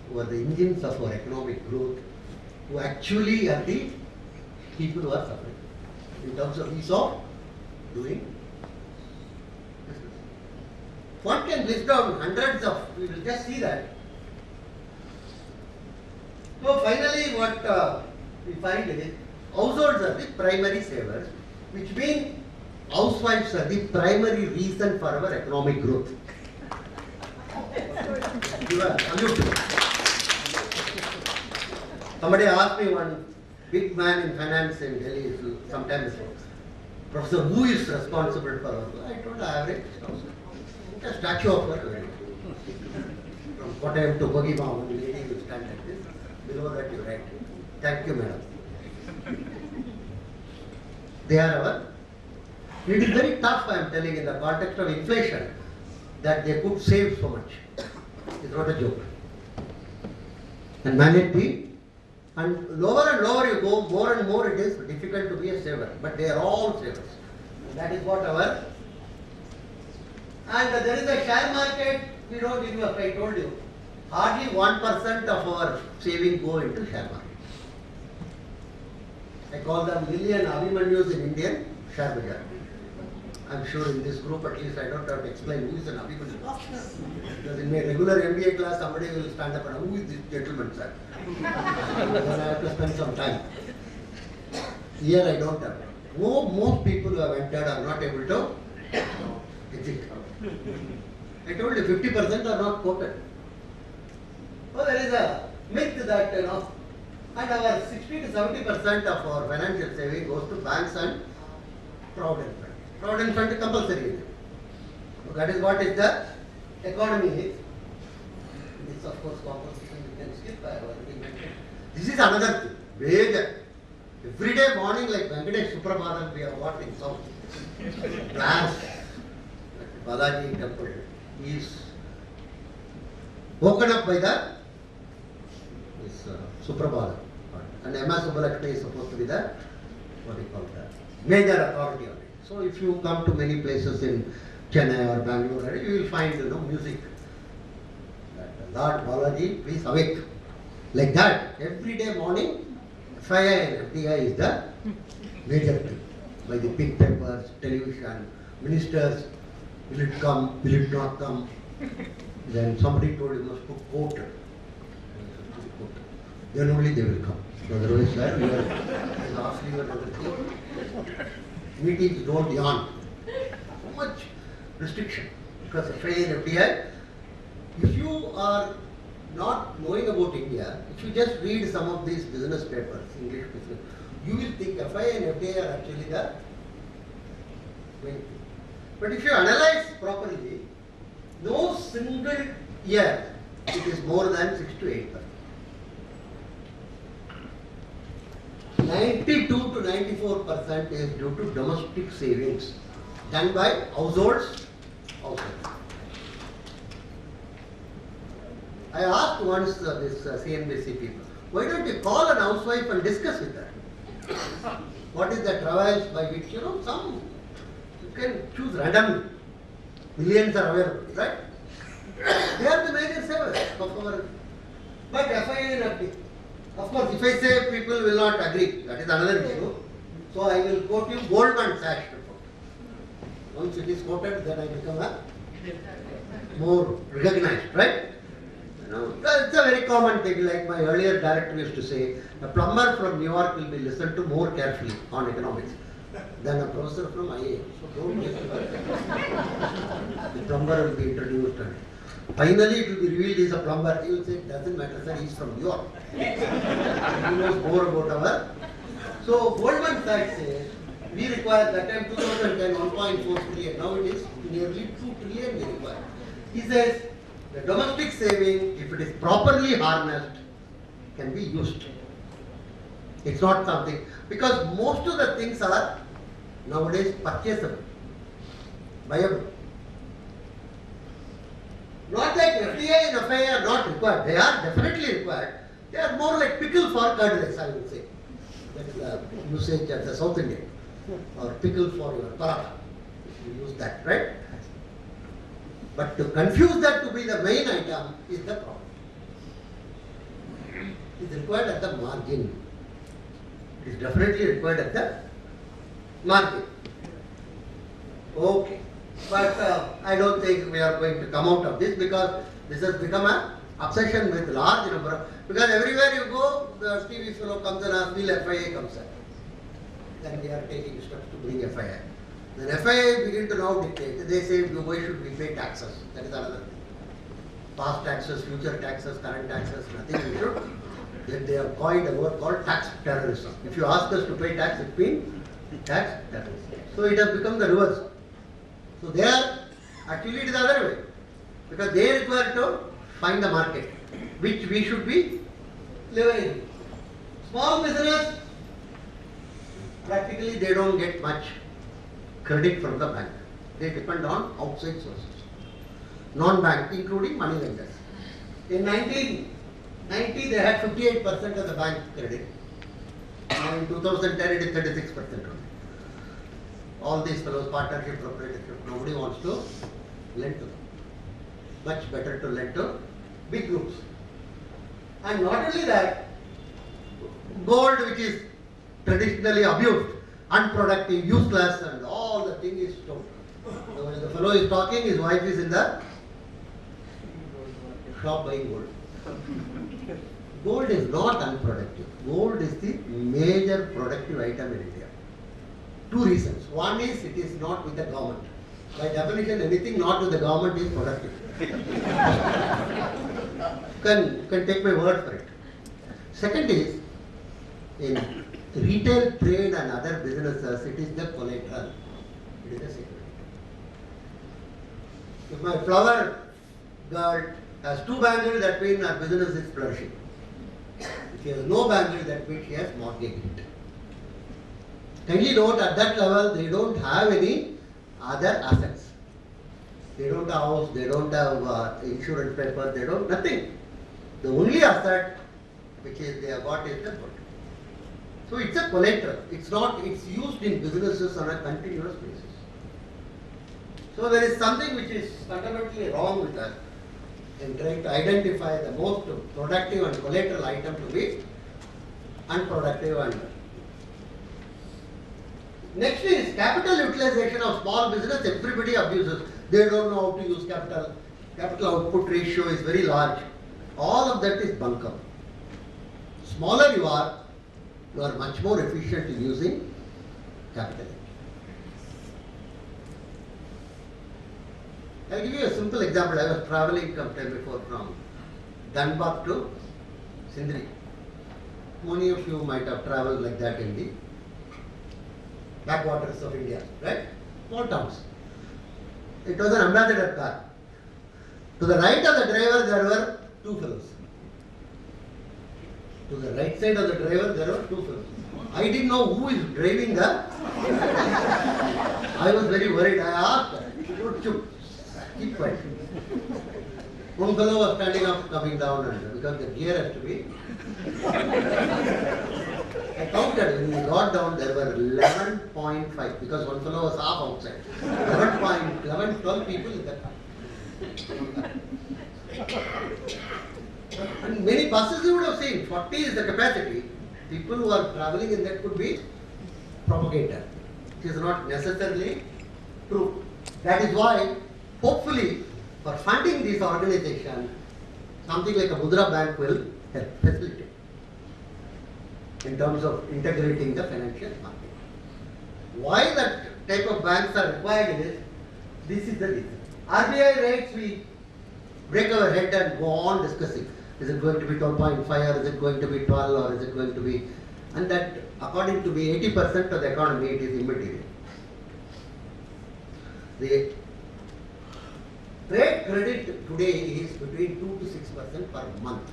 who are the engines of our economic growth, who actually are the people who are suffering in terms of ease of doing business. One can list down hundreds of, we will just see that. So finally what we find is, households are the primary savers, which means housewives are the primary reason for our economic growth. Somebody asked me, one big man in finance in Delhi sometimes, Professor, who is responsible for our? I told the average house. A statue of her. From Kottayam to Kogima, one lady will stand like this. Below that you write, thank you, madam. They are our. It is very tough, I am telling, in the context of inflation, that they could save so much. It's not a joke. And manage the, and lower you go, more and more it is difficult to be a saver. But they are all savers. And that is what our. And there is a share market, we don't give you up, I told you. Hardly 1% of our saving go into share market. I call them Lilly and Abhimanyus in Indian share bazaar. I'm sure in this group at least I don't have to explain who is an Abhimanyu. Because in my regular MBA class somebody will stand up and who is this gentleman, sir? Then I have to spend some time. Here I don't have. Most people who have entered are not able to exit. I told you 50% are not quoted. So there is a myth that, and our 60 to 70% of our financial saving goes to banks and provident fund. Provident fund is compulsory. So that is what is the economy is. this of course composition we can skip. I already mentioned. This is another thing. Major. Every day morning, like Venkatesh Suprabhadam, we are what in South. Plans. Balaji temple is woken up by the Suprabhadam. And Emma Subbalakshmi is supposed to be the, what do you call that, major authority on it. So if you come to many places in Chennai or Bangalore, you will find music. Lord Balaji, please awake. Like that, every day morning, FII and FDI is the major thing. By the big papers, television, ministers, will it come, will it not come? Then somebody told you must put quote. Then only they will come. Otherwise, sir, you are last year another thing. Meetings don't yawn. So much restriction. Because FII and FDI, if you are not knowing about India, if you just read some of these business papers, English business, you will think FII and FDI are actually the main thing. But if you analyze properly, no single year it is more than 6 to 8%. 92 to 94% is due to domestic savings done by households outside. I asked once this CNBC people, why don't you call an housewife and discuss with her? What is the travails by which, some, you can choose randomly. Millions are available, right? They are the major savers of our, but FII and FD. Of course, if I say people will not agree, that is another issue. So I will quote you Goldman Sachs report. Once it is quoted, then I become a more recognized, right? It's a very common thing, like my earlier director used to say, a plumber from New York will be listened to more carefully on economics than a professor from IAM. So don't get the plumber will be introduced and finally it will be revealed he is a plumber. He will say, it doesn't matter sir, he is from New York. He knows more about our. So Goldman Sachs says, we require that time 2010 1.4 trillion, now it is nearly 2 trillion we require. He says, the domestic saving, if it is properly harnessed, can be used. It's not something, because most of the things are nowadays purchasable, viable. Not like FDI and FII are not required, they are definitely required. They are more like pickle for curd rice, I would say. That is the usage of the South Indian. Or pickle for your paratha. You use that, right? But to confuse that to be the main item is the problem. It is required at the margin. It is definitely required at the margin. Okay. But I don't think we are going to come out of this because this has become an obsession with large number of, because everywhere you go, the TV fellow comes and asks, will FII comes in. Then they are taking steps to bring FII. Then FII begin to now dictate. They say, why should we pay taxes? That is another thing. Past taxes, future taxes, current taxes, nothing we should. Then they have coined a word called tax terrorism. If you ask us to pay tax, it means tax terrorism. So it has become the reverse. So they are, actually it is the other way. Because they require to find the market, which we should be leveraging. Small business, practically they don't get much credit from the bank. They depend on outside sources. Non-bank, including money lenders. In 1990, they had 58% of the bank credit. Now in 2010, it is 36% only. All these fellows, partnership, proprietorship, nobody wants to lend to them. Much better to lend to big groups. And not only that, gold, which is traditionally abused, unproductive, useless, and all the thing is stolen. So when the fellow is talking, his wife is in the shop buying gold. Gold is not unproductive. Gold is the major productive item in India. Two reasons. One is it is not with the government. By definition, anything not with the government is productive. You can take my word for it. Second is, in retail trade and other businesses, it is the collateral. It is the security. If my flower girl has 2 bangles, that means our business is flourishing. If she has no bangles, that means she has mortgaged it. Kindly note, at that level, they don't have any other assets. They don't have house, they don't have insurance paper, they don't, nothing. The only asset which is they have got is the gold. So it's a collateral. It's not, it's used in businesses on a continuous basis. So there is something which is fundamentally wrong with us in trying to identify the most productive and collateral item to be unproductive. And next is capital utilization of small business. Everybody abuses. They don't know how to use capital. Capital output ratio is very large. All of that is bunkum. Smaller you are much more efficient in using capital. I'll give you a simple example. I was traveling some time before from Dhanbad to Sindri. Many of you might have traveled like that in the backwaters of India, right? Small towns. It was an ambassador car. To the right of the driver there were 2 fellows. To the right side of the driver there were 2 fellows. I didn't know who is driving the. I was very worried. I asked, keep quiet. One fellow was standing up, coming down, and because the gear has to be. I counted, when we got down, there were 11.5, because one fellow was half outside. 11, 12 people in that car. And many buses you would have seen, 40 is the capacity. People who are travelling in that could be propagator. It is not necessarily true. That is why, hopefully, for funding this organization, something like a Mudra Bank will help facilitate in terms of integrating the financial market. Why that type of banks are required is, this is the reason. RBI rates, we break our head and go on discussing. Is it going to be 12.5 or is it going to be 12 or is it going to be, and that according to me 80% of the economy it is immaterial. The trade credit today is between 2 to 6% per month.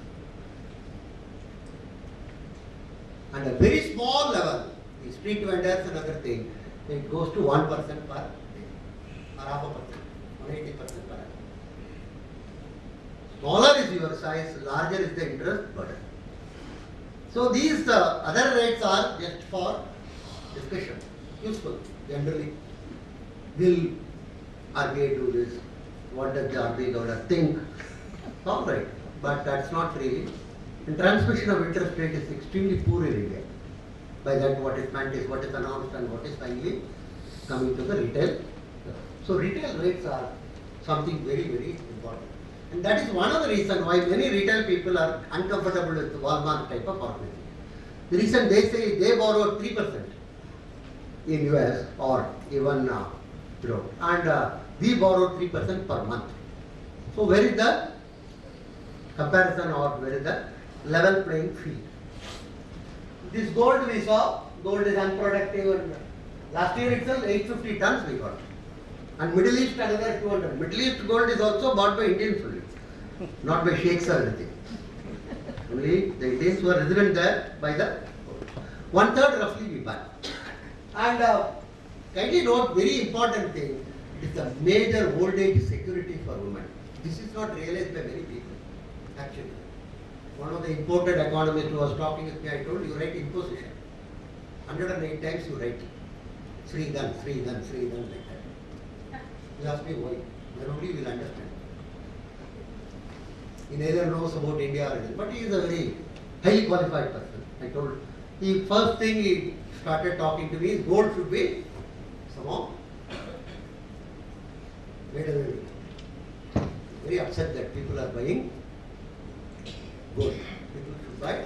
And a very small level, the street vendors and other thing, it goes to 1% per day, or half a percent, 180% per annum. Smaller is your size, larger is the interest burden. So these other rates are just for discussion, useful generally. Will RBI do this? What does the RBI governor think? All right, but that's not really. And transmission of interest rate is extremely poor in India. By that what is meant is what is announced and what is finally coming to the retail. So retail rates are something very, very important. And that is one of the reasons why many retail people are uncomfortable with the Walmart type of organization. The reason they say they borrow 3% in US or even Europe, and we borrow 3% per month. So where is the comparison or where is the level playing field? This gold we saw, gold is unproductive, and last year itself 850 tons we got. And Middle East another 200. Middle East gold is also bought by Indians only, not by sheikhs or anything. Only the Indians who are resident there by the 1/3 roughly we buy. And kindly note, very important thing, it is a major old age security for women. This is not realized by many people, actually. One of the imported economists who was talking with me, I told you write imposition. 108 times you write. Free gun, free gun, free gun, like that. You ask me why. Then only you will understand. He neither knows about India or anything, but he is a very highly qualified person. I told him, first thing he started talking to me is gold should be somehow made away with. Very upset that people are buying gold. People should buy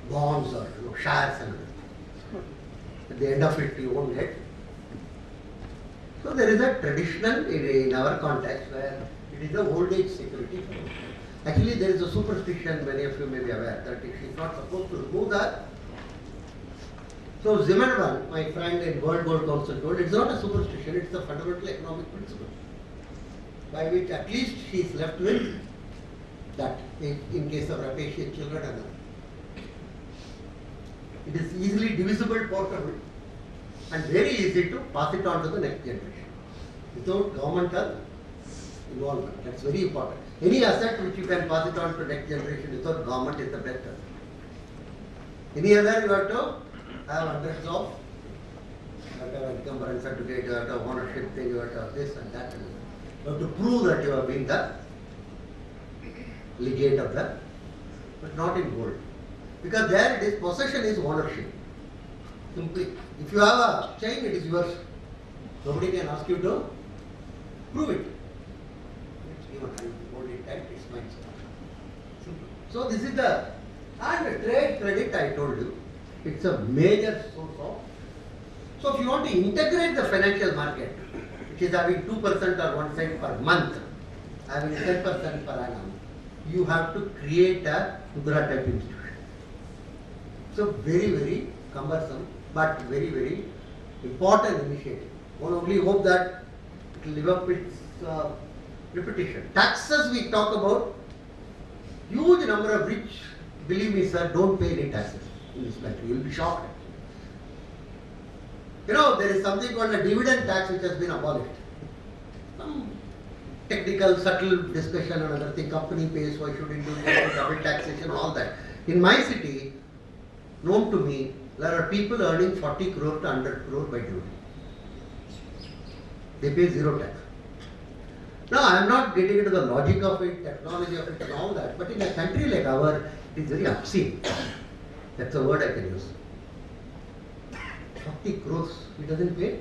bonds or shares and everything. At the end of it, you won't get. So there is a traditional in our context where it is the old age security. Actually, there is a superstition, many of you may be aware, that if she is not supposed to remove that. So Zimmerman, my friend in World Gold Council, told it's not a superstition, it's a fundamental economic principle by which at least she is left with that in case of rapacious children and all. It is easily divisible, portable, and very easy to pass it on to the next generation without governmental involvement. That's very important. Any asset which you can pass it on to next generation without government is the best asset. Any other you have to have hundreds of, you have to have encumbrance certificate, you have to have ownership thing, you have to have this and that. You have to prove that you have been the legate of that, but not in gold. Because there it is, possession is ownership. Simply, if you have a chain, it is yours. Nobody can ask you to prove it. It's given, I hold it tight, it's mine. Simple. So this is the, and trade credit I told you, it's a major source of. So if you want to integrate the financial market, which is having 2% or 1 cent per month, having 10% per annum, you have to create a Mudra type institution. So very, very cumbersome, but very, very important initiative. One only hope that it will live up its repetition. Taxes we talk about, huge number of rich, believe me sir, don't pay any taxes in this country. You will be shocked. You know, there is something called a dividend tax which has been abolished. Some technical, subtle discussion on other thing, company pays, why shouldn't do double taxation, all that. In my city, known to me, there are people earning 40 crore to 100 crore by dividend. They pay zero tax. Now, I am not getting into the logic of it, technology of it and all that, but in a country like ours, it is very obscene. That's a word I can use. 40 crores, he doesn't pay.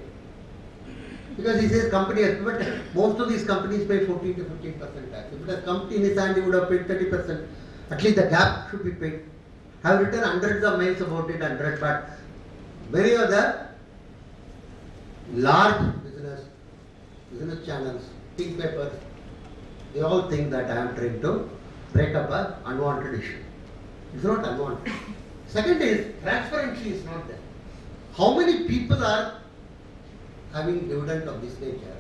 Because he says company has, but most of these companies pay 14 to 15% tax. If it has come in his hand, he would have paid 30%. At least the gap should be paid. I have written hundreds of mails about it, but many of the large business channels, think papers, they all think that I am trying to break up an unwanted issue. It's not unwanted. Second is, transparency is not there. How many people are having dividend of this nature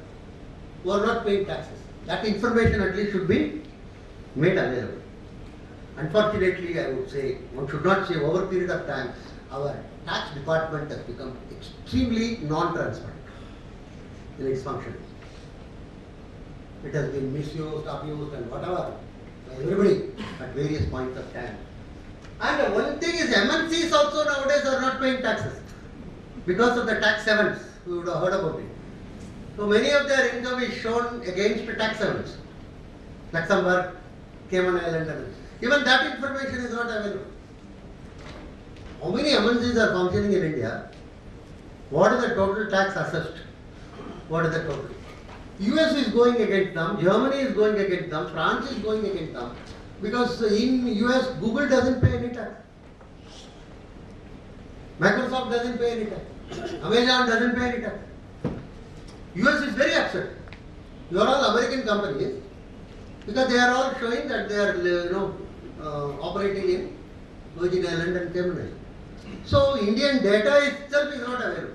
who are not paying taxes? That information at least should be made available. Unfortunately, I would say, one should not say over a period of time, our tax department has become extremely non-transparent in its functioning. It has been misused, abused and whatever by everybody at various points of time. And one thing is MNCs also nowadays are not paying taxes because of the tax havens. You would have heard about it. So many of their income is shown against the tax havens. Luxembourg, Cayman Islands, and even that information is not available. How many MNCs are functioning in India? What is the total tax assessed? What is the total? US is going against them, Germany is going against them, France is going against them. Because in US, Google doesn't pay any tax. Microsoft doesn't pay any tax. Amazon doesn't pay any tax. US is very upset. You are all American companies because they are all showing that they are operating in Virgin Island and Cayman Island. So Indian data itself is not available.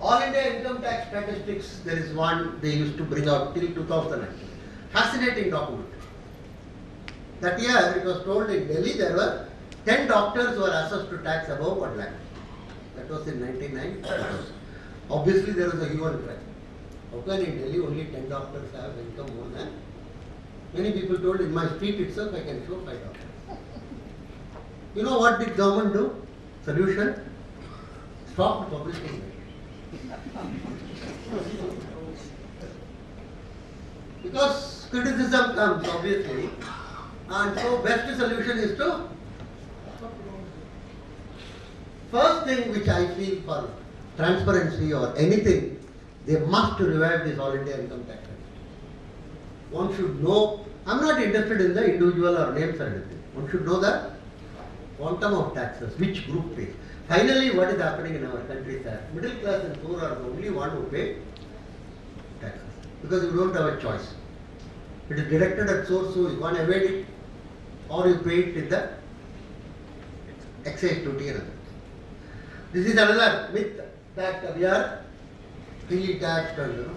All India income tax statistics, there is one they used to bring out till 2009. Fascinating document. That year it was told in Delhi there were 10 doctors who were assessed to tax above 1 lakh. That was in 1999. Obviously there was a hue and cry. How can in Delhi only 10 doctors have income more than? Many people told in my street itself I can show 5 doctors. You know what did government do? Solution? Stop publishing it. Because criticism comes obviously, and so best solution is to first thing which I feel for transparency or anything, they must revive this all India income tax. One should know, I am not interested in the individual or names or anything. One should know the quantum of taxes, which group pays. Finally, what is happening in our country is that middle class and poor are the only one who pay taxes. Because you don't have a choice. It is directed at source, so you can't evade it, or you pay it with the excise duty and other. This is another myth that we are freely taxed and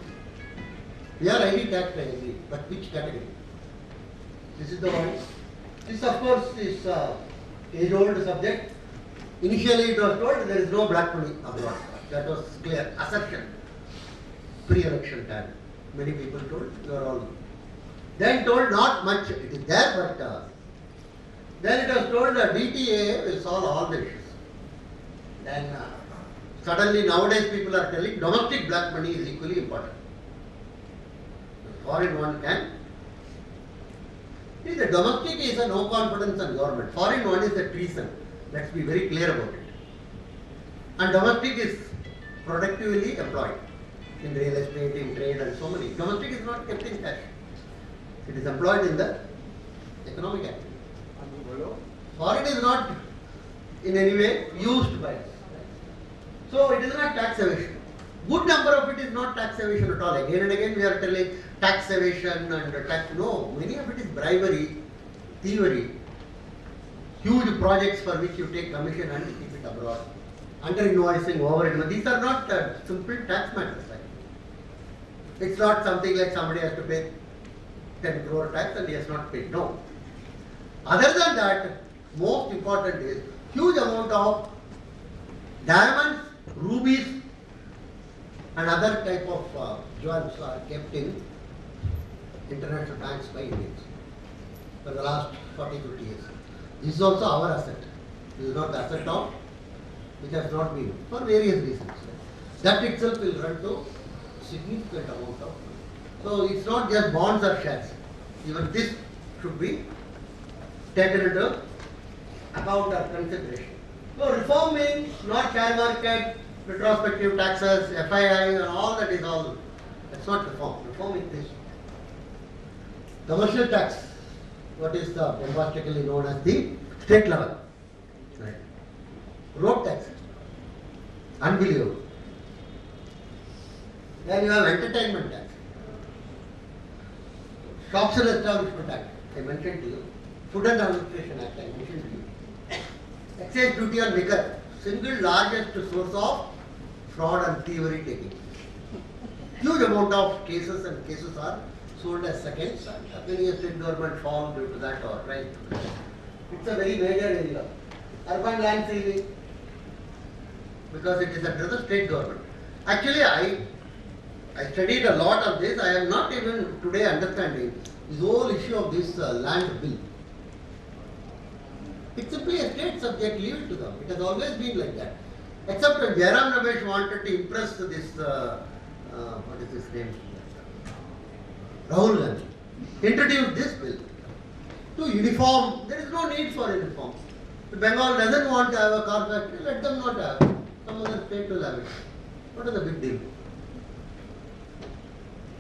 we are highly taxed, I agree, but which category? This is the one. This of course is age-old subject. Initially it was told there is no black money abroad. That was clear assertion. Pre-election time. Many people told you are all. Then told not much. It is there, but then it was told that DTA will solve all the issues. Then suddenly nowadays people are telling domestic black money is equally important. The foreign one can. See, the domestic is a no confidence on government. Foreign one is a treason. Let's be very clear about it. And domestic is productively employed in real estate, in trade and so many. Domestic is not kept in cash. It is employed in the economic activity. Foreign is not in any way used by us. So it is not tax evasion. Good number of it is not tax evasion at all. Again and again we are telling tax evasion and tax. No, many of it is bribery, thievery, huge projects for which you take commission and keep it abroad. Under invoicing, over invoicing. These are not simple tax matters. It's not something like somebody has to pay 10 crore tax and he has not paid. No. Other than that, most important is huge amount of diamonds, rubies and other type of jewels are kept in international banks by Indians for the last 40-50 years. This is also our asset. This is not the asset of which has not been for various reasons. That itself will run to significant amount of money. So it's not just bonds or shares. Even this should be taken into account or consideration. So reform means not share market, retrospective taxes, FII and all that is all. That's not reform. Reform is this. Commercial tax, what is the bombastically known as the state level. Right. Road tax. Unbelievable. Then you have entertainment tax. Shops and Establishment Act, I mentioned to you. Food and Administration Act, I mentioned to you. Excise duty on liquor, single largest source of fraud and thievery taking. Huge amount of cases and cases are sold as seconds. Many a state government fall due to that or right. It's a very major area. Urban land seizing, because it is under the state government. Actually, I studied a lot of this. I am not even today understanding this whole issue of this land bill. It's simply a state subject, leave it to them. It has always been like that. Except when Jairam Ramesh wanted to impress this, what is his name? Rahul Gandhi. Introduced this bill to uniform. There is no need for uniform. If Bengal doesn't want to have a car factory, let them not have it. Some other state will have it. What is the big deal?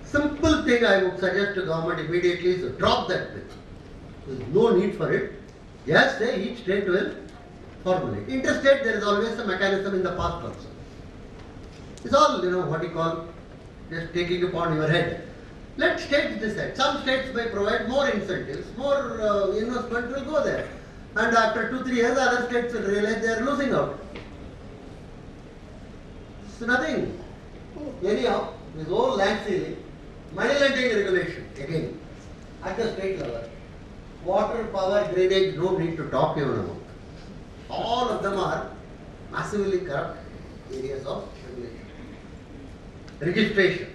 Simple thing I would suggest to government immediately is to drop that bill. There is no need for it. Yes, say each state will formulate. Interstate, there is always a mechanism in the past also. It's all, what you call, just taking upon your head. Let states decide. Some states may provide more incentives, more investment will go there. And after 2-3 years, other states will realize they are losing out. It's nothing. Anyhow, this whole land ceiling, money lending regulation, again, at the state level. Water, power, drainage, no need to talk even about. All of them are massively corrupt areas of regulation. Registration.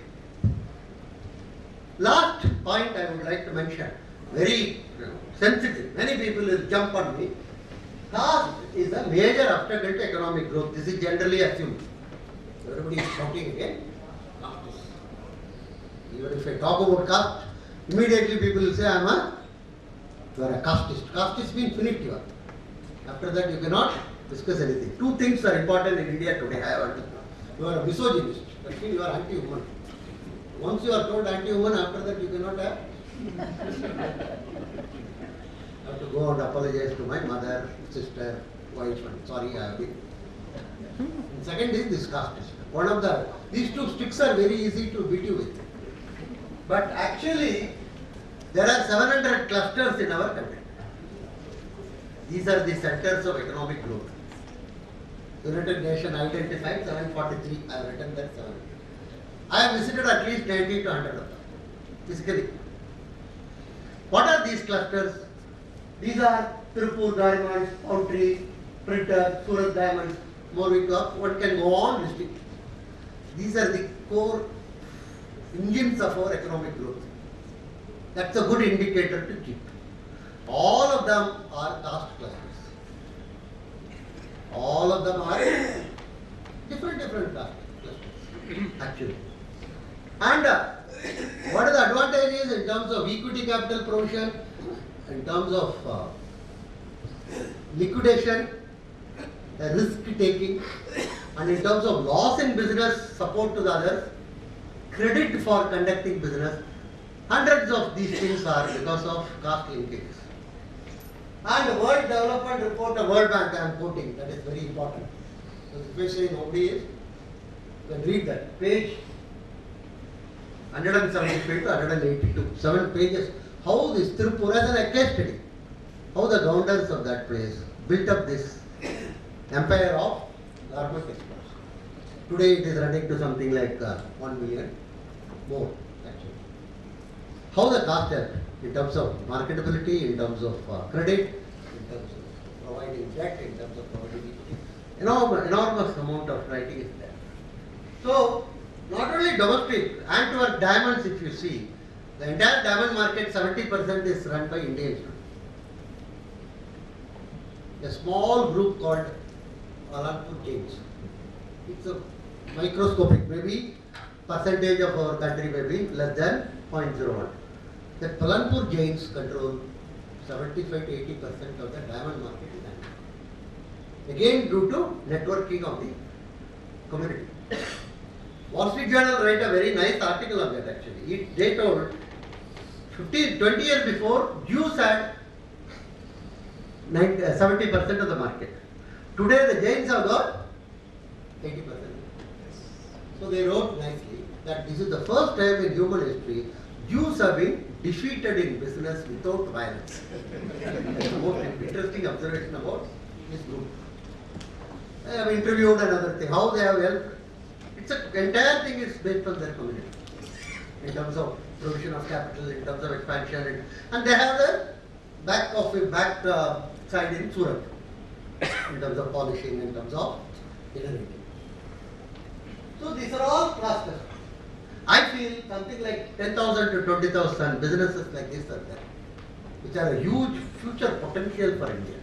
Last point I would like to mention, very sensitive, many people will jump on me. Caste is a major obstacle to economic growth. This is generally assumed. Everybody is shouting again. Caste. Even if I talk about caste, immediately people will say you are a casteist. Casteist means finite. After that you cannot discuss anything. Two things are important in India today. I have understood. You are a misogynist. That means you are anti-human. Once you are told anti-human, after that you cannot have. I have to go and apologize to my mother, sister, wife, and sorry I have been. And second is this casteist. These two sticks are very easy to beat you with. But actually, there are 700 clusters in our country. These are the centers of economic growth. United Nations identified 743. I have written that 700. I have visited at least 90 to 100 of them, physically. What are these clusters? These are Tirupur diamonds, Poultry, Printer, Surat diamonds, Morvika. One can go on listing. These are the core engines of our economic growth. That's a good indicator to keep. All of them are caste clusters. All of them are different caste clusters, actually. And what are the advantages in terms of equity capital provision, in terms of liquidation, risk taking, and in terms of loss in business, support to the others, credit for conducting business. Hundreds of these things are because of caste linkages. And the World Development Report of World Bank, I am quoting, that is very important. So especially nobody is, you can read that. Page 175 to 182, 7 pages. How this Tirupur as an case study, how the governors of that place built up this empire of garment exports. Today it is running to something like 1 million more actually. How the caste helped in terms of marketability, in terms of credit, in terms of providing debt, in terms of providing equity. Enormous amount of writing is there. So, not only domestic, Antwerp diamonds, if you see, the entire diamond market, 70% is run by Indians. A small group called Alanpur Jains. It's a microscopic, maybe percentage of our country may be less than 0.01. The Palanpur Jains control 75 to 80% of the diamond market in India. Again, due to networking of the community. Wall Street Journal write a very nice article on that actually. They told 20 years before, Jews had 70% of the market. Today the Jains have got 80%. So they wrote nicely that this is the first time in human history Jews have been defeated in business without violence. That's the most interesting observation about this group. I have interviewed another thing, how they have helped. The entire thing is based on their community. In terms of provision of capital, in terms of expansion, and they have the back side in Surat. In terms of polishing, in terms of innovating. So these are all clusters. I feel something like 10,000 to 20,000 businesses like this are there, which are a huge future potential for India.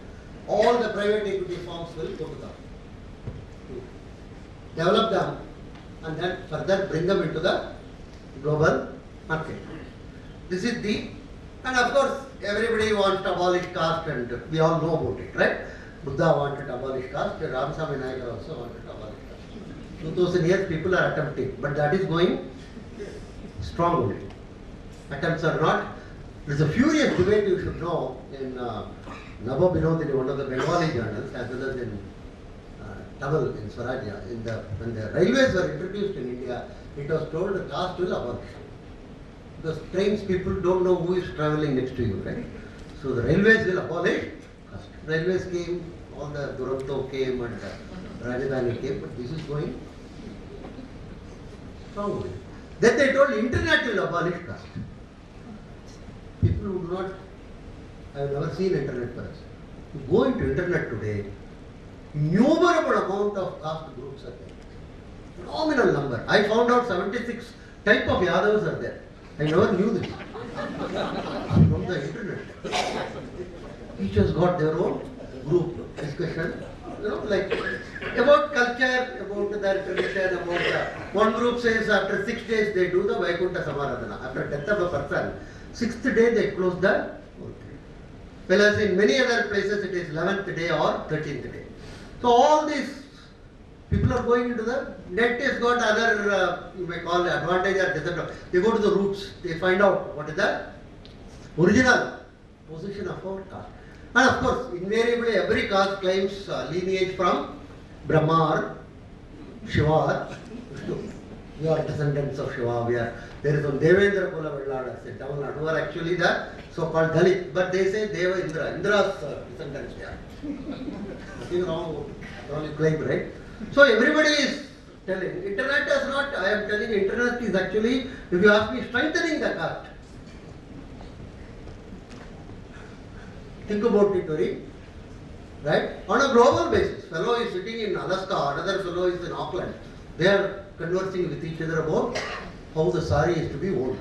All the private equity firms will go to them, to develop them, and then further bring them into the global market. This is the, and of course everybody wants to abolish caste, and we all know about it, right? Buddha wanted to abolish caste, Ramaswamy Naidoo also wanted to abolish caste. 2000 years people are attempting, but that is going strong only. Attempts are not. There is a furious debate, you should know, in Nabo Binodini, one of the Bengali journals, as well as in Tamil in Swarajya. When the railways were introduced in India, it was told the caste will abolish. Because trains, people don't know who is travelling next to you, right? So the railways will abolish caste. Railways came, all the Duranto came, and Rajdhani came, but this is going strongly. Then they told internet will abolish caste. People would not, I have never seen internet first. You go into internet today, innumerable amount of caste groups are there. Phenomenal number. I found out 76 type of Yadavas are there. I never knew this. From the internet. Each has got their own group discussion. Like about culture, about their tradition, about one group says after 6 days they do the Vaikunta Samaradhana. After death of a person, 6th day they close the work. Whereas in many other places it is 11th day or 13th day. So all these people are going into the net has got other, you may call it advantage or disadvantage. They go to the roots, they find out what is the original position of our caste. And of course, invariably every caste claims lineage from Brahma or Shiva or Vishnu. We are descendants of Shiva. There is one Devendra Kula Velladas in Tamil Nadu, who are actually the so-called Dalit. But they say Deva Indra, Indra's descendants they are. Nothing wrong, only claim, right? So everybody is telling. Internet is not, I am telling you, internet is actually, if you ask me, strengthening the caste. Think about it very, right? On a global basis, fellow is sitting in Alaska, another fellow is in Auckland. They are conversing with each other about how the sari is to be worn.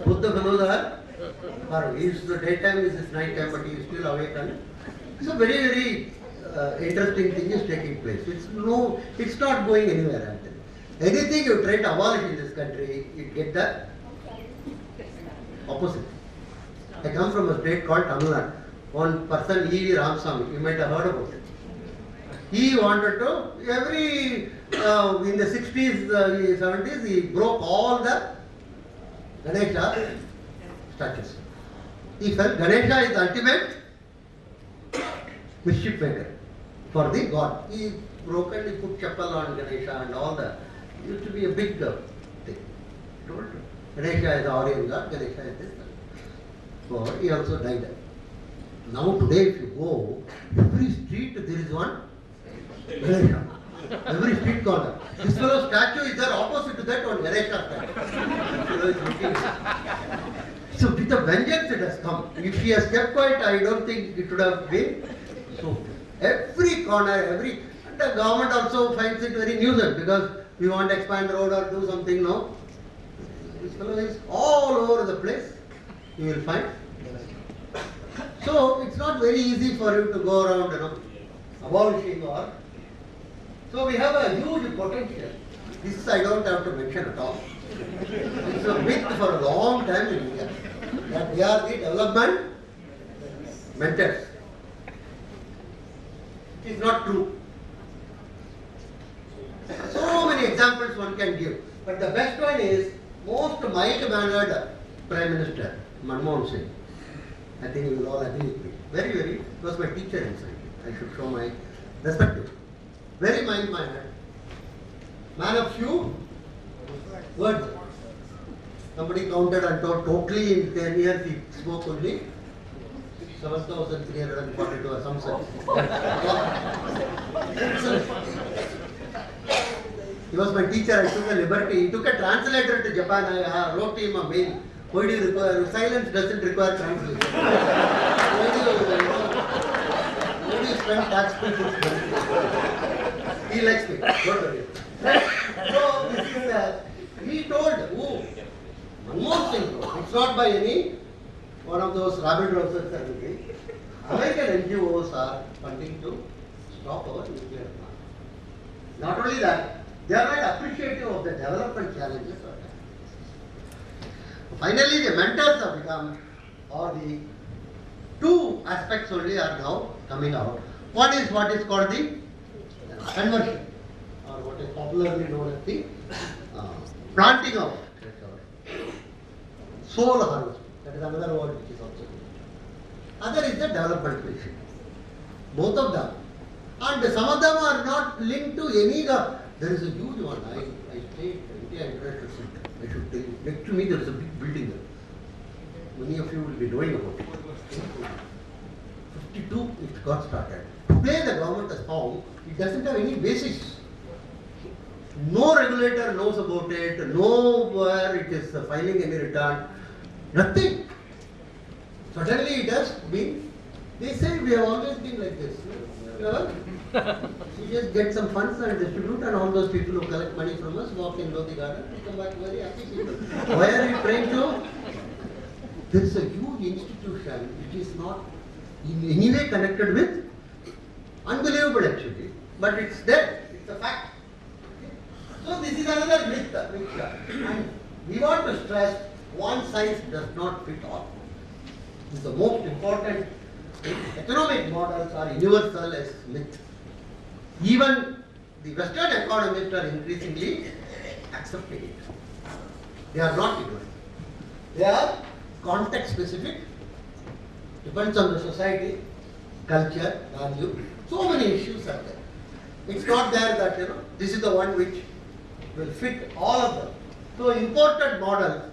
Both the fellows are, or he is the daytime, is his night time, but he is still awake. And it's a very, very interesting thing is taking place. It's not going anywhere. Anything you try to abolish in this country, you get the opposite. I come from a state called Tamil Nadu. One person, E.V. Ramasamy, you might have heard about it. He wanted to, in the 60s, 70s, he broke all the Ganesha statues. He felt Ganesha is the ultimate mischief maker for the god. He broke and he put chapel on Ganesha and all that. It used to be a big thing. Ganesha is the Aryan god, Ganesha is this. So he also died. Now today if you go, every street there is one Ganesha. Every street corner. This fellow's statue is there opposite to that one Ganesha statue. So with a vengeance it has come. If he has kept quiet, I don't think it would have been so. Every corner, and the government also finds it very nuisance because we want to expand the road or do something now. This fellow is all over the place. You will find. So it's not very easy for you to go around, abolishing or. So we have a huge potential. This I don't have to mention at all. It's a myth for a long time in India that we are the development mentors. It is not true. So many examples one can give, but the best one is most mild-mannered Prime Minister Manmohan Singh. I think you will all agree with me. Very, very. He was my teacher in science. I should show my respect to him. Very mild-mannered. Man of few words. Somebody counted and told totally in 10 years he spoke only 7,342 or some such. He was my teacher. I took a liberty. He took a translator to Japan. I wrote him a mail. Why do you require? Silence doesn't require translation. Why do you spend taxpayers' money? He likes me. Don't worry. So this is he told one more thing. It's not by any one of those rabble rousers or anything. American NGOs are funding to stop our nuclear plant. Not only that, they are not appreciative of the development challenges. Finally, the mentors have become, or the two aspects only are now coming out. One is what is called the conversion, or what is popularly known as the planting of soul harvest. That is another word which is also used. Other is the development mission. Both of them. And some of them are not linked to any. There is a huge one. I stayed India International Center. I should tell you. Next to me there is a big building there. Many of you will be knowing about it. 52 it got started. Today the government has found it doesn't have any basis. No regulator knows about it, nowhere it is filing any return, nothing. Suddenly it has been, they say we have always been like this. We just get some funds and distribute, and all those people who collect money from us walk in Lodi Garden and come back very happy people. Why are you trying to? There is a huge institution which is not in any way connected with, unbelievable actually, but it's there, it's a fact. So this is another myth, and we want to stress one size does not fit all. This is the most important. Economic models are universal as myth. Even the Western economists are increasingly accepting it. They are not universal. They are context specific, depends on the society, culture, value. So many issues are there. It's not there that this is the one which will fit all of them. So imported models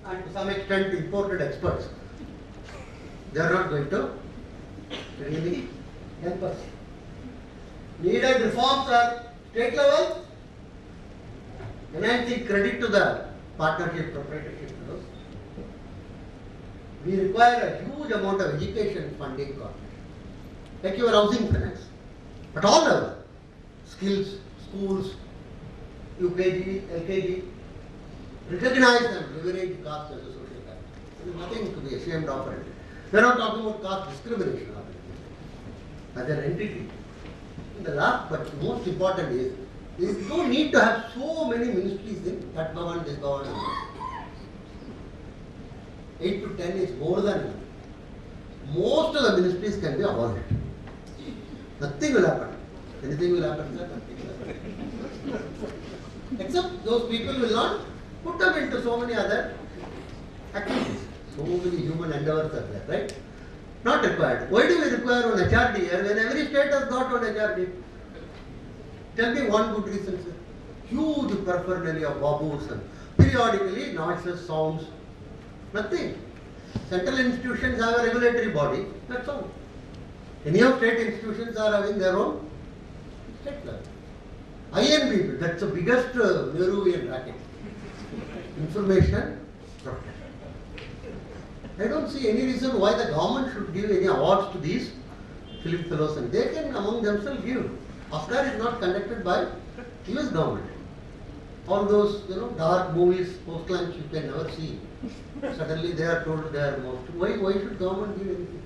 and to some extent imported experts, they are not going to really help us. Needed reforms are state level, enhancing credit to the partnership proprietorship. We require a huge amount of education funding corporation. Like your housing finance. But all levels. Skills, schools, UKG, LKG. Recognize and leverage caste as a social capital. There is nothing to be ashamed of it. We are not talking about caste discrimination as an entity. And the last but most important is, there is no need to have so many ministries in that government, this government. 8 to 10 is more than enough. Most of the ministries can be abolished. Nothing will happen. Anything will happen, sir? Nothing will happen. Except those people will not put them into so many other activities. So many human endeavors are there, right? Not required. Why do we require one HRD here when every state has got one HRD? Tell me one good reason, sir. Huge paraphernalia of babus and periodically noises, sounds. Nothing. Central institutions have a regulatory body, that's all. Any of state institutions are having their own state level. INB, that's the biggest Nehruvian racket. Information protection. I don't see any reason why the government should give any awards to these film fellows, and they can among themselves give. Oscar is not conducted by US government. All those dark movies, post-lunch you can never see. Suddenly they are told they are most. Why should government give anything?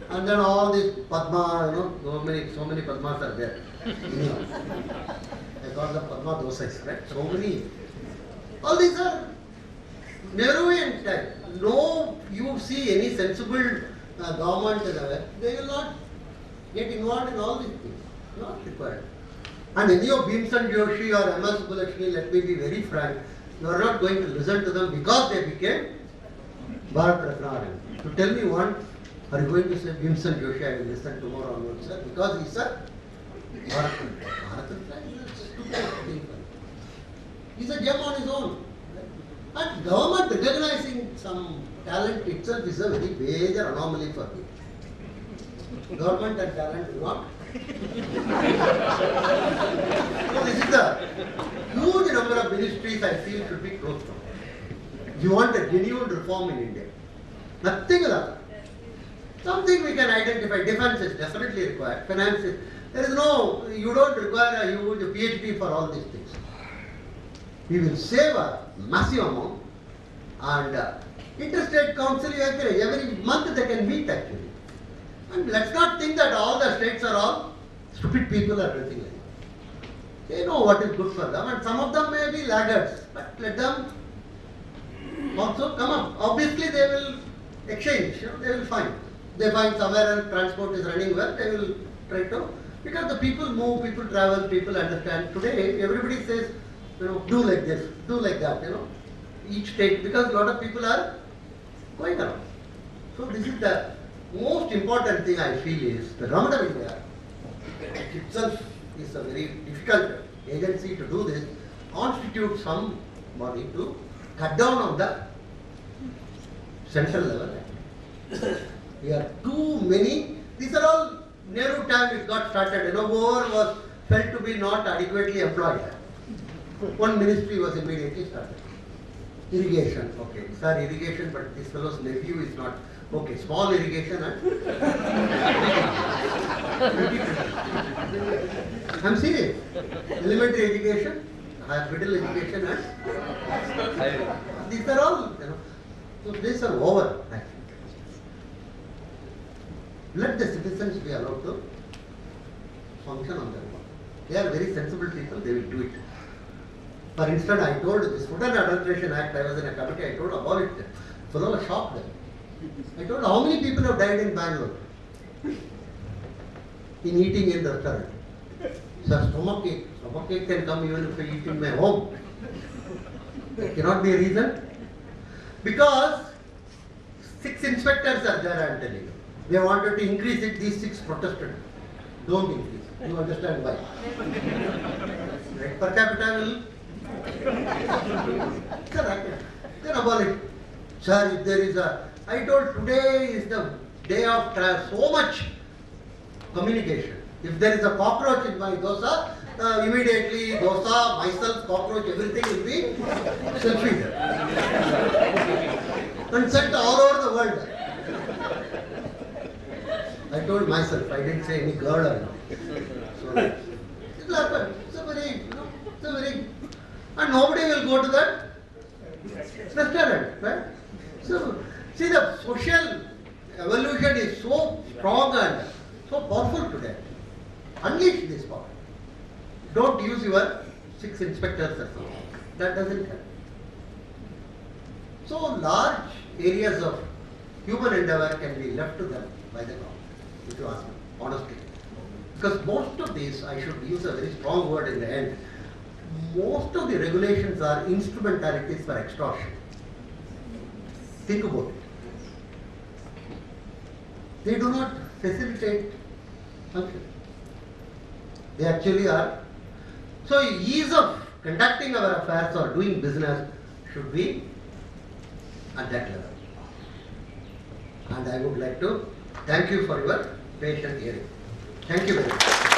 And then all this Padma, so many Padmas are there. I call them Padma dosas, right? So many. All these are Nehruvian type. No, you see any sensible government, they will not get involved in all these things. Not required. And any of Bhimsen Joshi or MS Subbulakshmi, let me be very frank, you are not going to listen to them because they became Bharat Ratna. To tell me one, are you going to say Bhimsen Joshi, I will listen tomorrow onwards, sir, because he is a Bharat Ratna. Bharat Ratna is a stupid thing. He is a gem on his own. And government recognizing some talent itself is a very major anomaly for me. Government and talent do not. So this is the huge number of ministries I feel should be closed down. You want a genuine reform in India. Nothing will happen. Something we can identify. Defense is definitely required. Finance is. There is no, you don't require a huge PhD for all these things. We will save a massive amount, and interstate council you encourage. Every month they can meet actually. And let's not think that all the states are all stupid people or anything like that. They know what is good for them, and some of them may be laggards, but let them also come up. Obviously they will exchange, they will find. They find somewhere and transport is running well, they will try to, because the people move, people travel, people understand. Today everybody says, do like this, do like that, each state, because a lot of people are going around. So this is the most important thing I feel is the Government of India itself is a very difficult agency to do this, constitute somebody to cut down on the central level. We are too many, these are all Nehru time it got started, whoever was felt to be not adequately employed. One ministry was immediately started. Irrigation, okay. Sir, irrigation, but this fellow's nephew is not. Okay, small irrigation and I'm serious. Elementary education, middle education and these are all, so these are over. Let the citizens be allowed to function on their own. They are very sensible people, they will do it. For instance, I told this Food and Adulteration Act, I was in a committee, I told abolish it. Fellow was shocked then. I told how many people have died in Bangalore in eating in restaurant. Sir, stomach ache can come even if I eat in my home. There cannot be a reason. Because 6 inspectors are there, I am telling you. They wanted to increase it, these 6 protested. Don't increase. You understand why. Right? Per capita will. Then abolish. Sir, if there is a. I told today is the day of so much communication. If there is a cockroach in my dosa, immediately dosa, myself, cockroach, everything will be selfie there. and sent all over the world. I told myself, I didn't say any girl or not. So, it will happen. It's a very, and nobody will go to that restaurant, right? So, see, the social evolution is so strong and so powerful today. Unleash this power. Don't use your 6 inspectors or something. That doesn't help. So, large areas of human endeavor can be left to them by the government, if you ask me, honestly. Because most of these, I should use a very strong word in the end, most of the regulations are instrumentalities for extortion. Think about it. They do not facilitate function. They actually are. So ease of conducting our affairs or doing business should be at that level. And I would like to thank you for your patient hearing. Thank you very much.